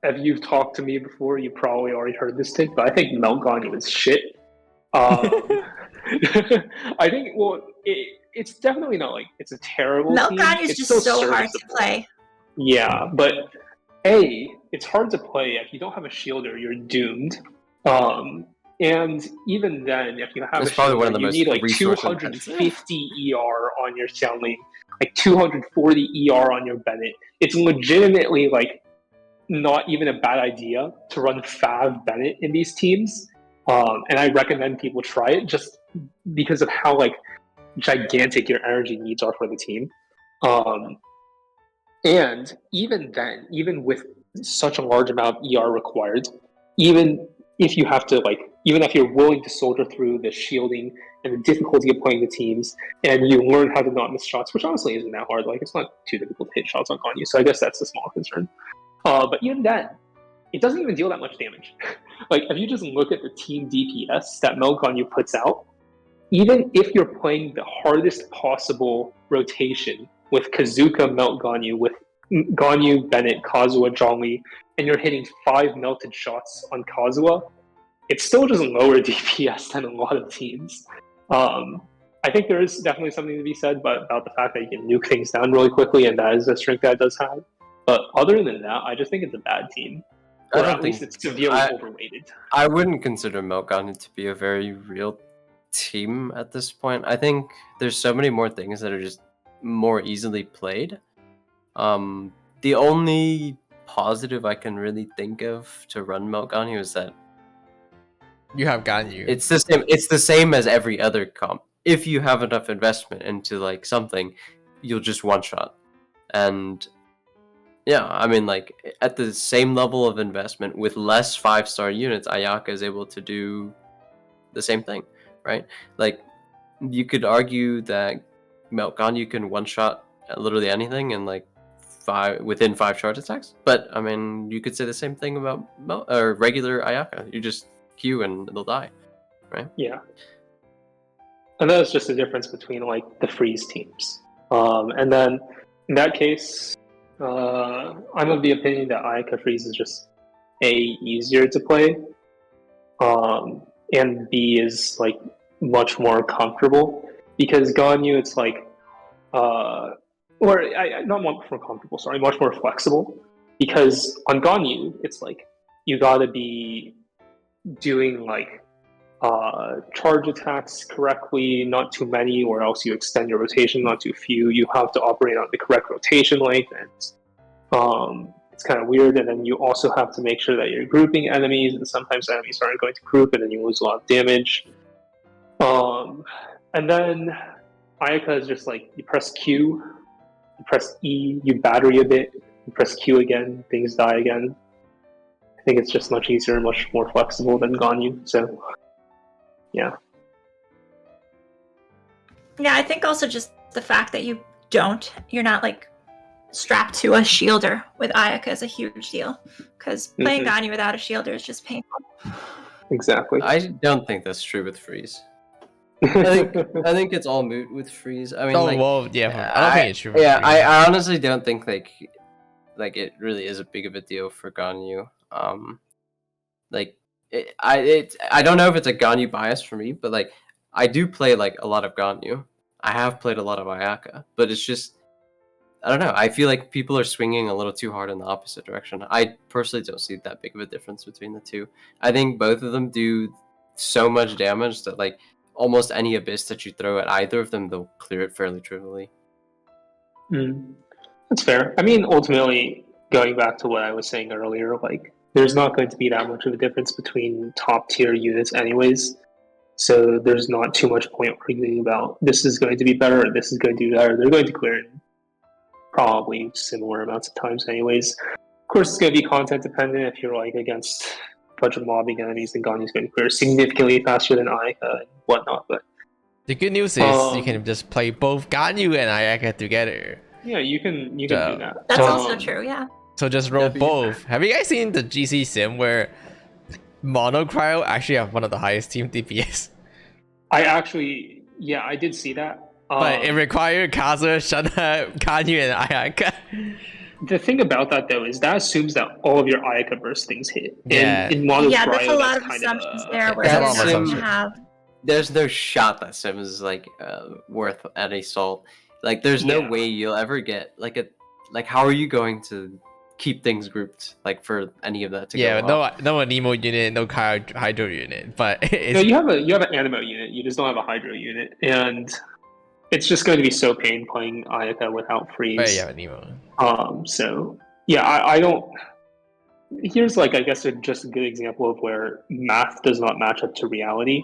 If you've talked to me before, you probably already heard this take, but I think Melt Ganyu is shit. I think, well, it's definitely not like it's a terrible Melt team. Ganyu is It's just still so hard to serviceable. play. Yeah, but it's hard to play. If you don't have a shielder, you're doomed. And even then, if you have It's a probably one shielder, of the you most need like resource intensive. 250 ER on your Xiangling, like 240 ER on your Bennett. It's legitimately like not even a bad idea to run Fav Bennett in these teams. And I recommend people try it just because of how like gigantic your energy needs are for the team. And even then, even with such a large amount of ER required, even if you have to even if you're willing to soldier through the shielding and the difficulty of playing the teams, and you learn how to not miss shots, which honestly isn't that hard. Like, it's not too difficult to hit shots on Ganyu, so I guess that's a small concern. But even then, it doesn't even deal that much damage. Like, if you just look at the team DPS that Melt Ganyu puts out, even if you're playing the hardest possible rotation with Kazuka, Melt Ganyu, with Ganyu, Bennett, Kazuha, Zhongli, and you're hitting 5 melted shots on Kazuha, it's still just lower DPS than a lot of teams. I think there is definitely something to be said about the fact that you can nuke things down really quickly, and that is a strength that it does have. But other than that, I just think it's a bad team. Or I don't at least think it's severely overrated. I wouldn't consider Melt Ganyu to be a very real team at this point. I think there's so many more things that are just more easily played. The only positive I can really think of to run Melt Ganyu is that You have Ganyu. it's the same. It's the same as every other comp. If you have enough investment into like something, you'll just one shot. And yeah, I mean, like at the same level of investment with less 5-star units, Ayaka is able to do the same thing, right? Like you could argue that Melt Ganyu can one shot literally anything and like within 5 charge attacks. But I mean, you could say the same thing about regular Ayaka. You just Q and it'll die, right? Yeah. And that's just the difference between like the freeze teams. And then in that case, I'm of the opinion that Ayaka freeze is just easier to play, and B is like much more comfortable because Ganyu it's like not much more comfortable, sorry, much more flexible because on Ganyu it's like you gotta be doing like charge attacks correctly, not too many, or else you extend your rotation, not too few. You have to operate on the correct rotation length, and it's kind of weird. And then you also have to make sure that you're grouping enemies, and sometimes enemies aren't going to group, and then you lose a lot of damage. And then Ayaka is just like you press Q, you press E, you battery a bit, you press Q again, things die again. I think it's just much easier and much more flexible than Ganyu. So yeah. Yeah, I think also just the fact that you're not like strapped to a shielder with Ayaka is a huge deal. Because playing Ganyu without a shielder is just painful. Exactly. I don't think that's true with freeze. I think it's all moot with freeze. I mean, I don't think it's true. Yeah, I honestly don't think like it really is a big of a deal for Ganyu. I don't know if it's a Ganyu bias for me, but like I do play like a lot of Ganyu. I have played a lot of Ayaka, but it's just I don't know. I feel like people are swinging a little too hard in the opposite direction. I personally don't see that big of a difference between the two. I think both of them do so much damage that like almost any abyss that you throw at either of them, they'll clear it fairly trivially. That's fair. I mean, ultimately, going back to what I was saying earlier, like there's not going to be that much of a difference between top tier units anyways. So there's not too much point arguing about this is going to be better or this is going to be better. They're going to clear it probably similar amounts of times anyways. Of course, it's going to be content dependent. If you're like against a bunch of mobbing enemies, then Ganyu's going to clear significantly faster than Ayaka and whatnot. But The good news is you can just play both Ganyu and Ayaka together. yeah, you can do that. That's also true, yeah. So just roll both. Have you guys seen the GC sim where Mono Cryo actually have one of the highest team DPS? I did see that. But it required Kazuha, Shana, Ganyu, and Ayaka. The thing about that though is that assumes that all of your Ayaka burst things hit. Yeah. In Mono Yeah, Cryo, there's a lot that's of kind assumptions of there where That's you sim- don't have. There's no shot that sim is like worth any salt. Like, there's no way you'll ever get like how are you going to keep things grouped like for any of that to go off? no Anemo unit, no Hydro unit, but it's, No, you have an Animo unit. You just don't have a Hydro unit, and it's just going to be so pain playing Ayaka without freeze. but yeah, Anemo. So yeah, I don't. Here's like I guess just a good example of where math does not match up to reality,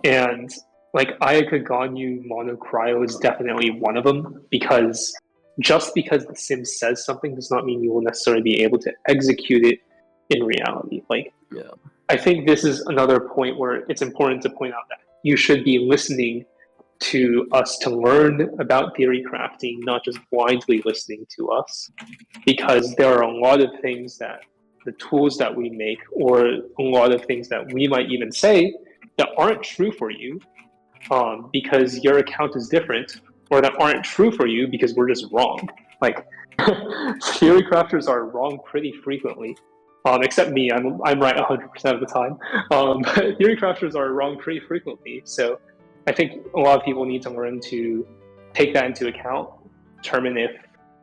and like Ayaka Ganyu Mono Cryo is definitely one of them because just because the sim says something does not mean you will necessarily be able to execute it in reality. Like, I think this is another point where it's important to point out that you should be listening to us to learn about theory crafting, not just blindly listening to us, because there are a lot of things that the tools that we make, or a lot of things that we might even say that aren't true for you because your account is different, or that aren't true for you because we're just wrong. Like, theory crafters are wrong pretty frequently. Except me, I'm right 100% of the time. But theory crafters are wrong pretty frequently. So I think a lot of people need to learn to take that into account, determine if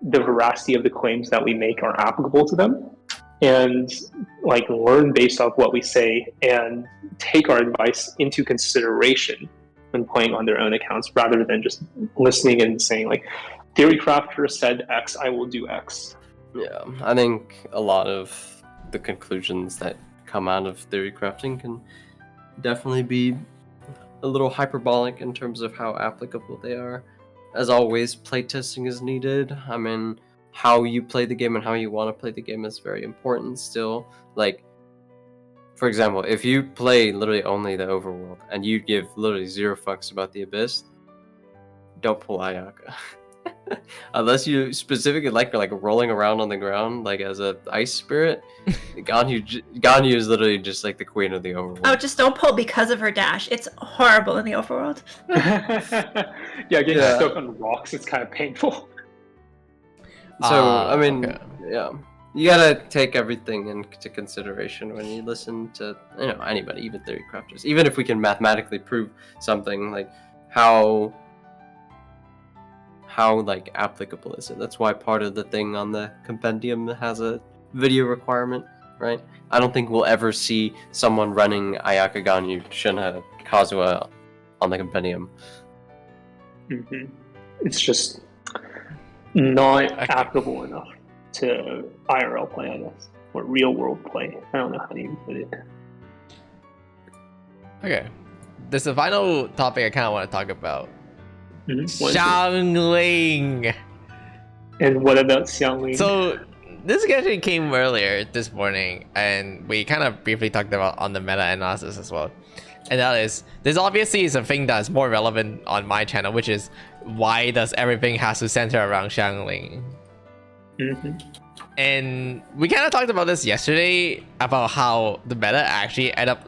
the veracity of the claims that we make are applicable to them, and like learn based off what we say and take our advice into consideration when playing on their own accounts, rather than just listening and saying like, theory crafter said X, I will do X. Yeah, I think a lot of the conclusions that come out of theory crafting can definitely be a little hyperbolic in terms of how applicable they are. As always, playtesting is needed. I mean, how you play the game and how you want to play the game is very important still. Like, for example, if you play literally only the overworld and you give literally zero fucks about the abyss, don't pull Ayaka. Unless you specifically like rolling around on the ground like as a ice spirit. Ganyu is literally just like the queen of the overworld. Oh, just don't pull because of her dash. It's horrible in the overworld. Getting stuck on rocks, it's kind of painful. So, I mean, you gotta take everything into consideration when you listen to, anybody, even theory crafters. Even if we can mathematically prove something, like how like applicable is it? That's why part of the thing on the compendium has a video requirement, right? I don't think we'll ever see someone running Ayaka, Ganyu, Shunha, Kazuha on the compendium. Mm-hmm. It's just not applicable enough to IRL play, I guess, or real world play. I don't know how to even put it. Okay, this is the final topic I kind of want to talk about. Xiangling. And what about Xiangling? So this actually came earlier this morning, and we kind of briefly talked about on the meta analysis as well. And that is, this obviously is a thing that's more relevant on my channel, which is why does everything has to center around Xiangling? And we kind of talked about this yesterday about how the meta actually end up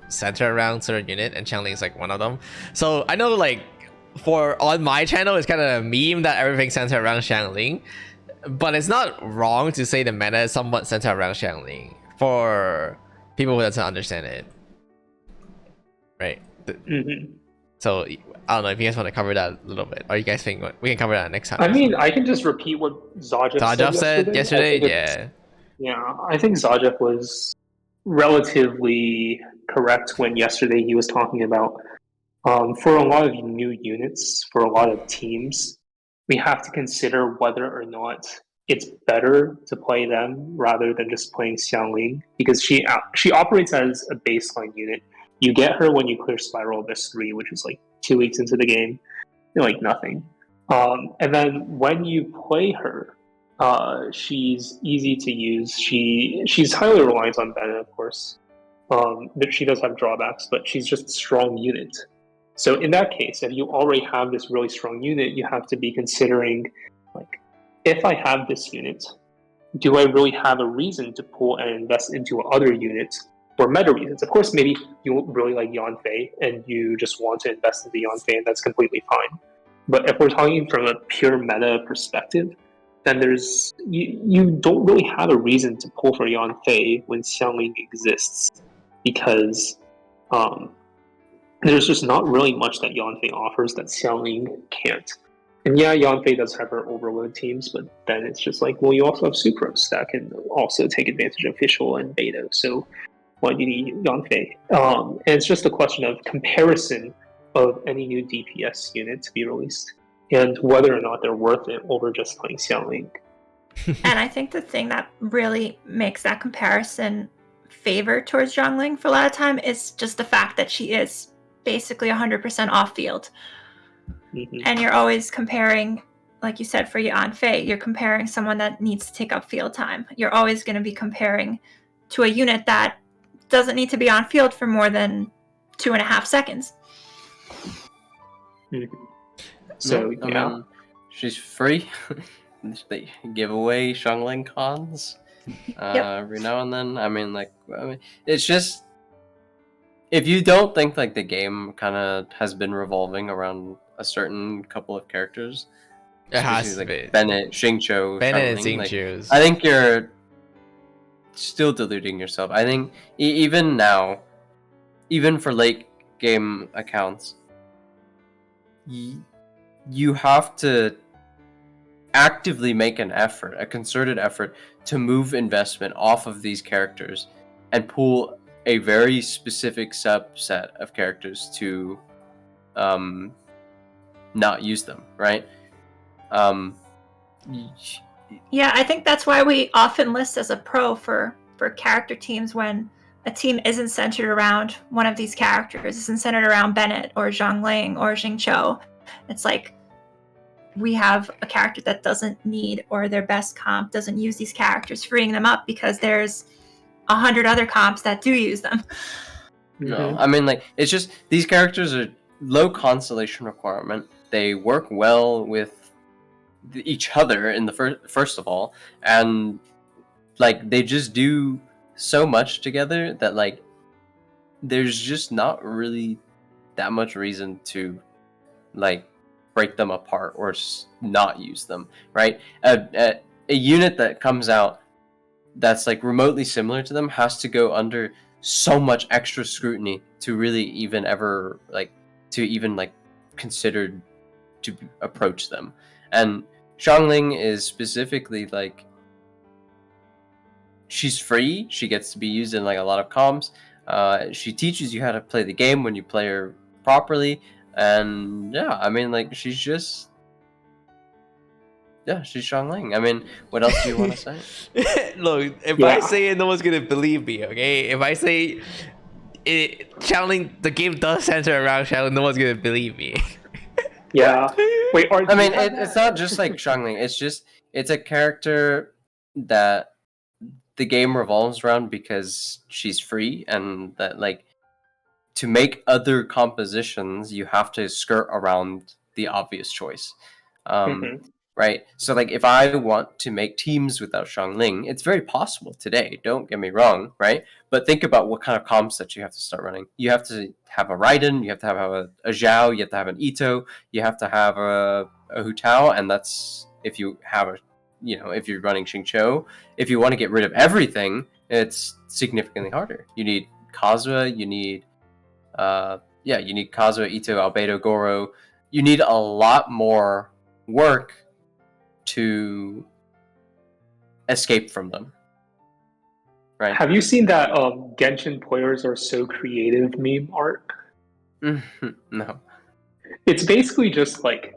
center around certain unit, and Xiangling is like one of them. So I know like for on my channel it's kind of a meme that everything centered around Xiangling, but it's not wrong to say the meta is somewhat centered around Xiangling for people who doesn't understand it, right? So I don't know if you guys want to cover that a little bit, or you guys think we can cover that next time. I mean, I can just repeat what Zajef said yesterday. I think Zajef was relatively correct when yesterday he was talking about for a lot of new units, for a lot of teams, we have to consider whether or not it's better to play them rather than just playing Xiangling, because she operates as a baseline unit. You get her when you clear Spiral Abyss 3, which is like 2 weeks into the game. You're like nothing. And then when you play her, she's easy to use. She's highly reliant on Bennett, of course. She does have drawbacks, but she's just a strong unit. So in that case, if you already have this really strong unit, you have to be considering, like, if I have this unit, do I really have a reason to pull and invest into other units for meta reasons? Of course, maybe you really like Yanfei and you just want to invest into Yanfei, and that's completely fine. But if we're talking from a pure meta perspective, then you don't really have a reason to pull for Yanfei when Xiangling exists, because there's just not really much that Yanfei offers that Xiangling can't. And yeah, Yanfei does have her overload teams, but then it's just like, well, you also have Sucrose that can also take advantage of Fischl and Beta, so why do you need Yanfei? And it's just a question of comparison of any new DPS unit to be released, and whether or not they're worth it over just playing Xiangling. And I think the thing that really makes that comparison favor towards Xiangling for a lot of time is just the fact that she is basically 100% off field. Mm-hmm. And you're always comparing, like you said, for Yanfei, you're comparing someone that needs to take up field time. You're always going to be comparing to a unit that doesn't need to be on field for more than 2.5 seconds. Mm-hmm. So, I mean, she's free. They give away Xiangling cons every now and then. I mean, it's just, if you don't think like the game kind of has been revolving around a certain couple of characters, It has like to be. Bennett, Xingqiu, Bennett and Xiangling, Xingqiu. I think you're still deluding yourself. I think even now, even for late game accounts, you have to actively make an effort, a concerted effort, to move investment off of these characters and pull a very specific subset of characters to not use them, right? Yeah, I think that's why we often list as a pro for character teams when a team isn't centered around one of these characters, isn't centered around Bennett or Xiangling or Xingqiu. It's like, we have a character that doesn't need, or their best comp doesn't use these characters, freeing them up because there's 100 other comps that do use them. No, I mean, like, it's just, these characters are low constellation requirement. They work well with each other in the first of all, and like they just do so much together that like there's just not really that much reason to like break them apart or not use them, right? A unit that comes out that's like remotely similar to them has to go under so much extra scrutiny to really even ever like consider to approach them. And Xiangling is specifically like, she's free, she gets to be used in like a lot of comps, she teaches you how to play the game when you play her properly, and yeah, I mean, like, she's just, yeah, she's Xiangling. I mean, what else do you want to say? Look, if I say it, no one's gonna believe me, okay? If I say Xiangling, the game does center around Xiangling, no one's gonna believe me. Yeah. Wait, I mean, it's not just like Xiangling. It's a character that the game revolves around because she's free, and that like to make other compositions, you have to skirt around the obvious choice. Right? So like if I want to make teams without Xiangling, it's very possible today, don't get me wrong, right? But think about what kind of comps that you have to start running. You have to have a Raiden, you have to have a Zhao, you have to have an Ito, you have to have a Hu Tao, and that's if you have if you're running Xingqiu. If you want to get rid of everything, it's significantly harder. You need Kazuha, you need Kazuha, Ito, Albedo, Goro. You need a lot more work to escape from them, right? Have you seen that Genshin players are so creative meme art? No. It's basically just like,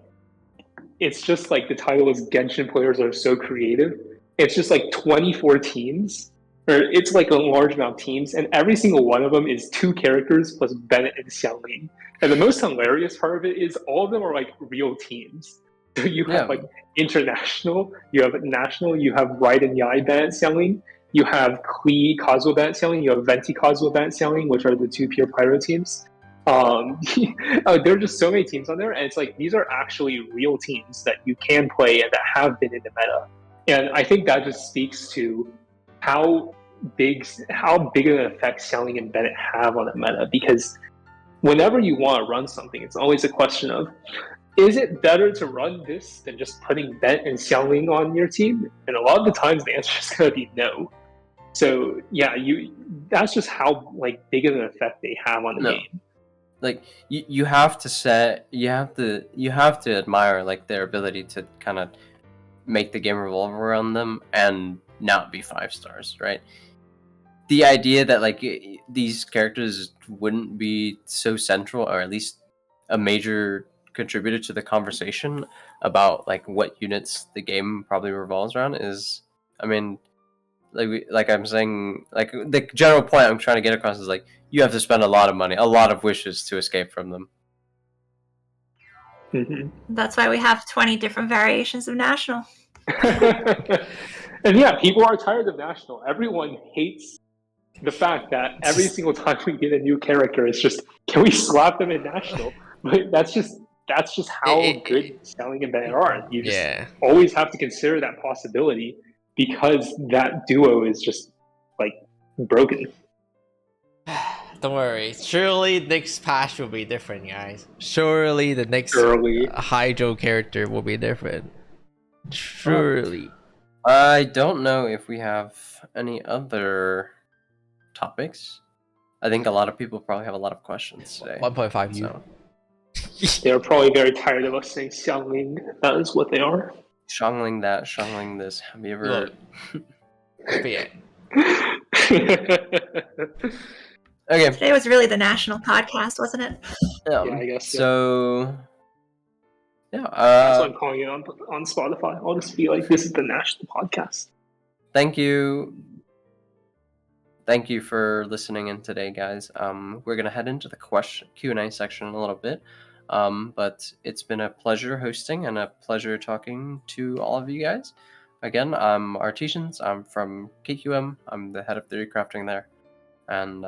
the title is Genshin players are so creative. It's just like 24 teams, or it's like a large amount of teams, and every single one of them is 2 characters plus Bennett and Xiangling. And the most hilarious part of it is all of them are like real teams. So you have Yeah. like international, you have national, you have Ride and Yai ban Xiangling, you have Klee Kazuo ban Xiangling, you have Venti Kazuo ban Xiangling, which are the two pure pyro teams. There are just so many teams on there, and it's like these are actually real teams that you can play and that have been in the meta. And I think that just speaks to how big of an effect Xiangling and Bennett have on the meta, because whenever you want to run something, it's always a question of, is it better to run this than just putting Bennett and Xiangling on your team? And a lot of the times the answer is going to be no. So yeah, that's just how like big of an effect they have on the game. Like you have to admire like their ability to kind of make the game revolve around them and not be 5 stars, right? The idea that like these characters wouldn't be so central, or at least a major contributor to the conversation about like what units the game probably revolves around is, I mean, like I'm saying, like the general point I'm trying to get across is like you have to spend a lot of money, a lot of wishes to escape from them. Mm-hmm. That's why we have 20 different variations of national. And yeah, people are tired of national. Everyone hates the fact that every single time we get a new character, it's just, can we slap them in national? But that's just how good Xiangling and Bennett are. You just always have to consider that possibility, because that duo is just like broken. Don't worry. Surely next patch will be different, guys. Surely the next Hydro character will be different. Surely. I don't know if we have any other topics. I think a lot of people probably have a lot of questions today. 1.5 U. So. They're probably very tired of us saying Xiangling. That is what they are. Xiangling that, Xiangling this. Have you ever... Okay. Today was really the national podcast, wasn't it? Yeah, I guess so. Yeah. That's why I'm calling it on Spotify. I'll just be like, this is the national podcast. Thank you. Thank you for listening in today, guys. We're gonna head into the Q&A section in a little bit. But it's been a pleasure hosting and a pleasure talking to all of you guys. Again, I'm Artesians. I'm from KQM. I'm the head of theory crafting there. And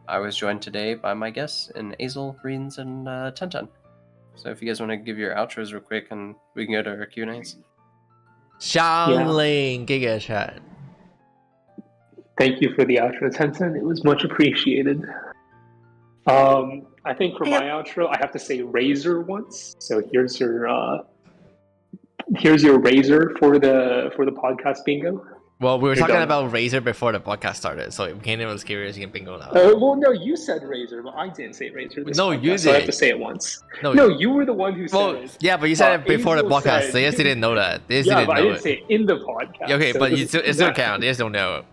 I was joined today by my guests in Azel, Greens, and Tenten. So if you guys want to give your outros real quick, and we can go to our Q&As. Xiangling Giga Chat. Thank you for the outro, Tenten. It was much appreciated. I think for my outro, I have to say Razor once. So here's your Razor for the podcast bingo. Well, we were talking about Razor before the podcast started, so if Canyon was curious, you can bingo now. Well, no, you said Razor, but I didn't say Razor. No, you did. So I have to say it once. No, you were the one who said it. Yeah, but you said it before the podcast. They just didn't know that. They just didn't know I didn't say it in the podcast. Okay, so but it still counts. They just don't know.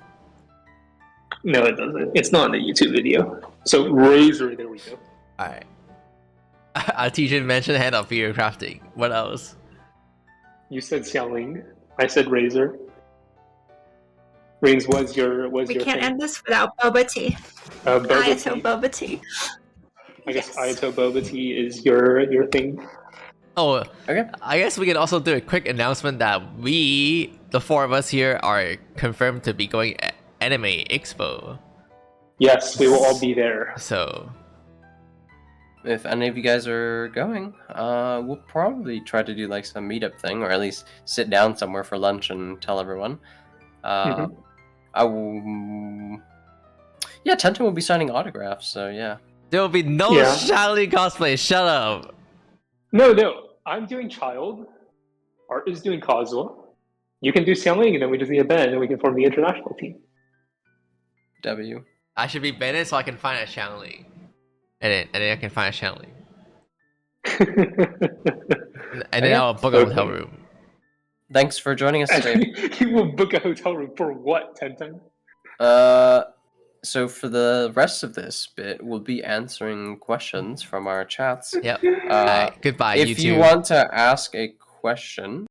No, it doesn't. It's not in the YouTube video. So Razor, there we go. Alright. Artesian mentioned head of theory crafting. What else? You said Xiangling. I said Razor. Reigns, was your We can't thing? end this without boba tea. Ayato boba tea. I guess Ayato boba tea is your thing. Oh, okay. I guess we can also do a quick announcement that we, the 4 of us here, are confirmed to be going Anime Expo. Yes, we will all be there. So, if any of you guys are going, we'll probably try to do like some meetup thing, or at least sit down somewhere for lunch and tell everyone. Yeah, Tenten will be signing autographs, so yeah. There will be no Xiangling cosplay. Shut up. No, I'm doing Child. Art is doing Kazuo. You can do Xiangling, and then we just need a Ben, and we can form the international team. W. I should be Bennett so I can find a Xiangling. And then I can find a Xiangling. And then I'll book a hotel room. Thanks for joining us today. You will book a hotel room for what, Tenten? So for the rest of this bit, we'll be answering questions from our chats. Yep. Goodbye, If YouTube. you want to ask a question,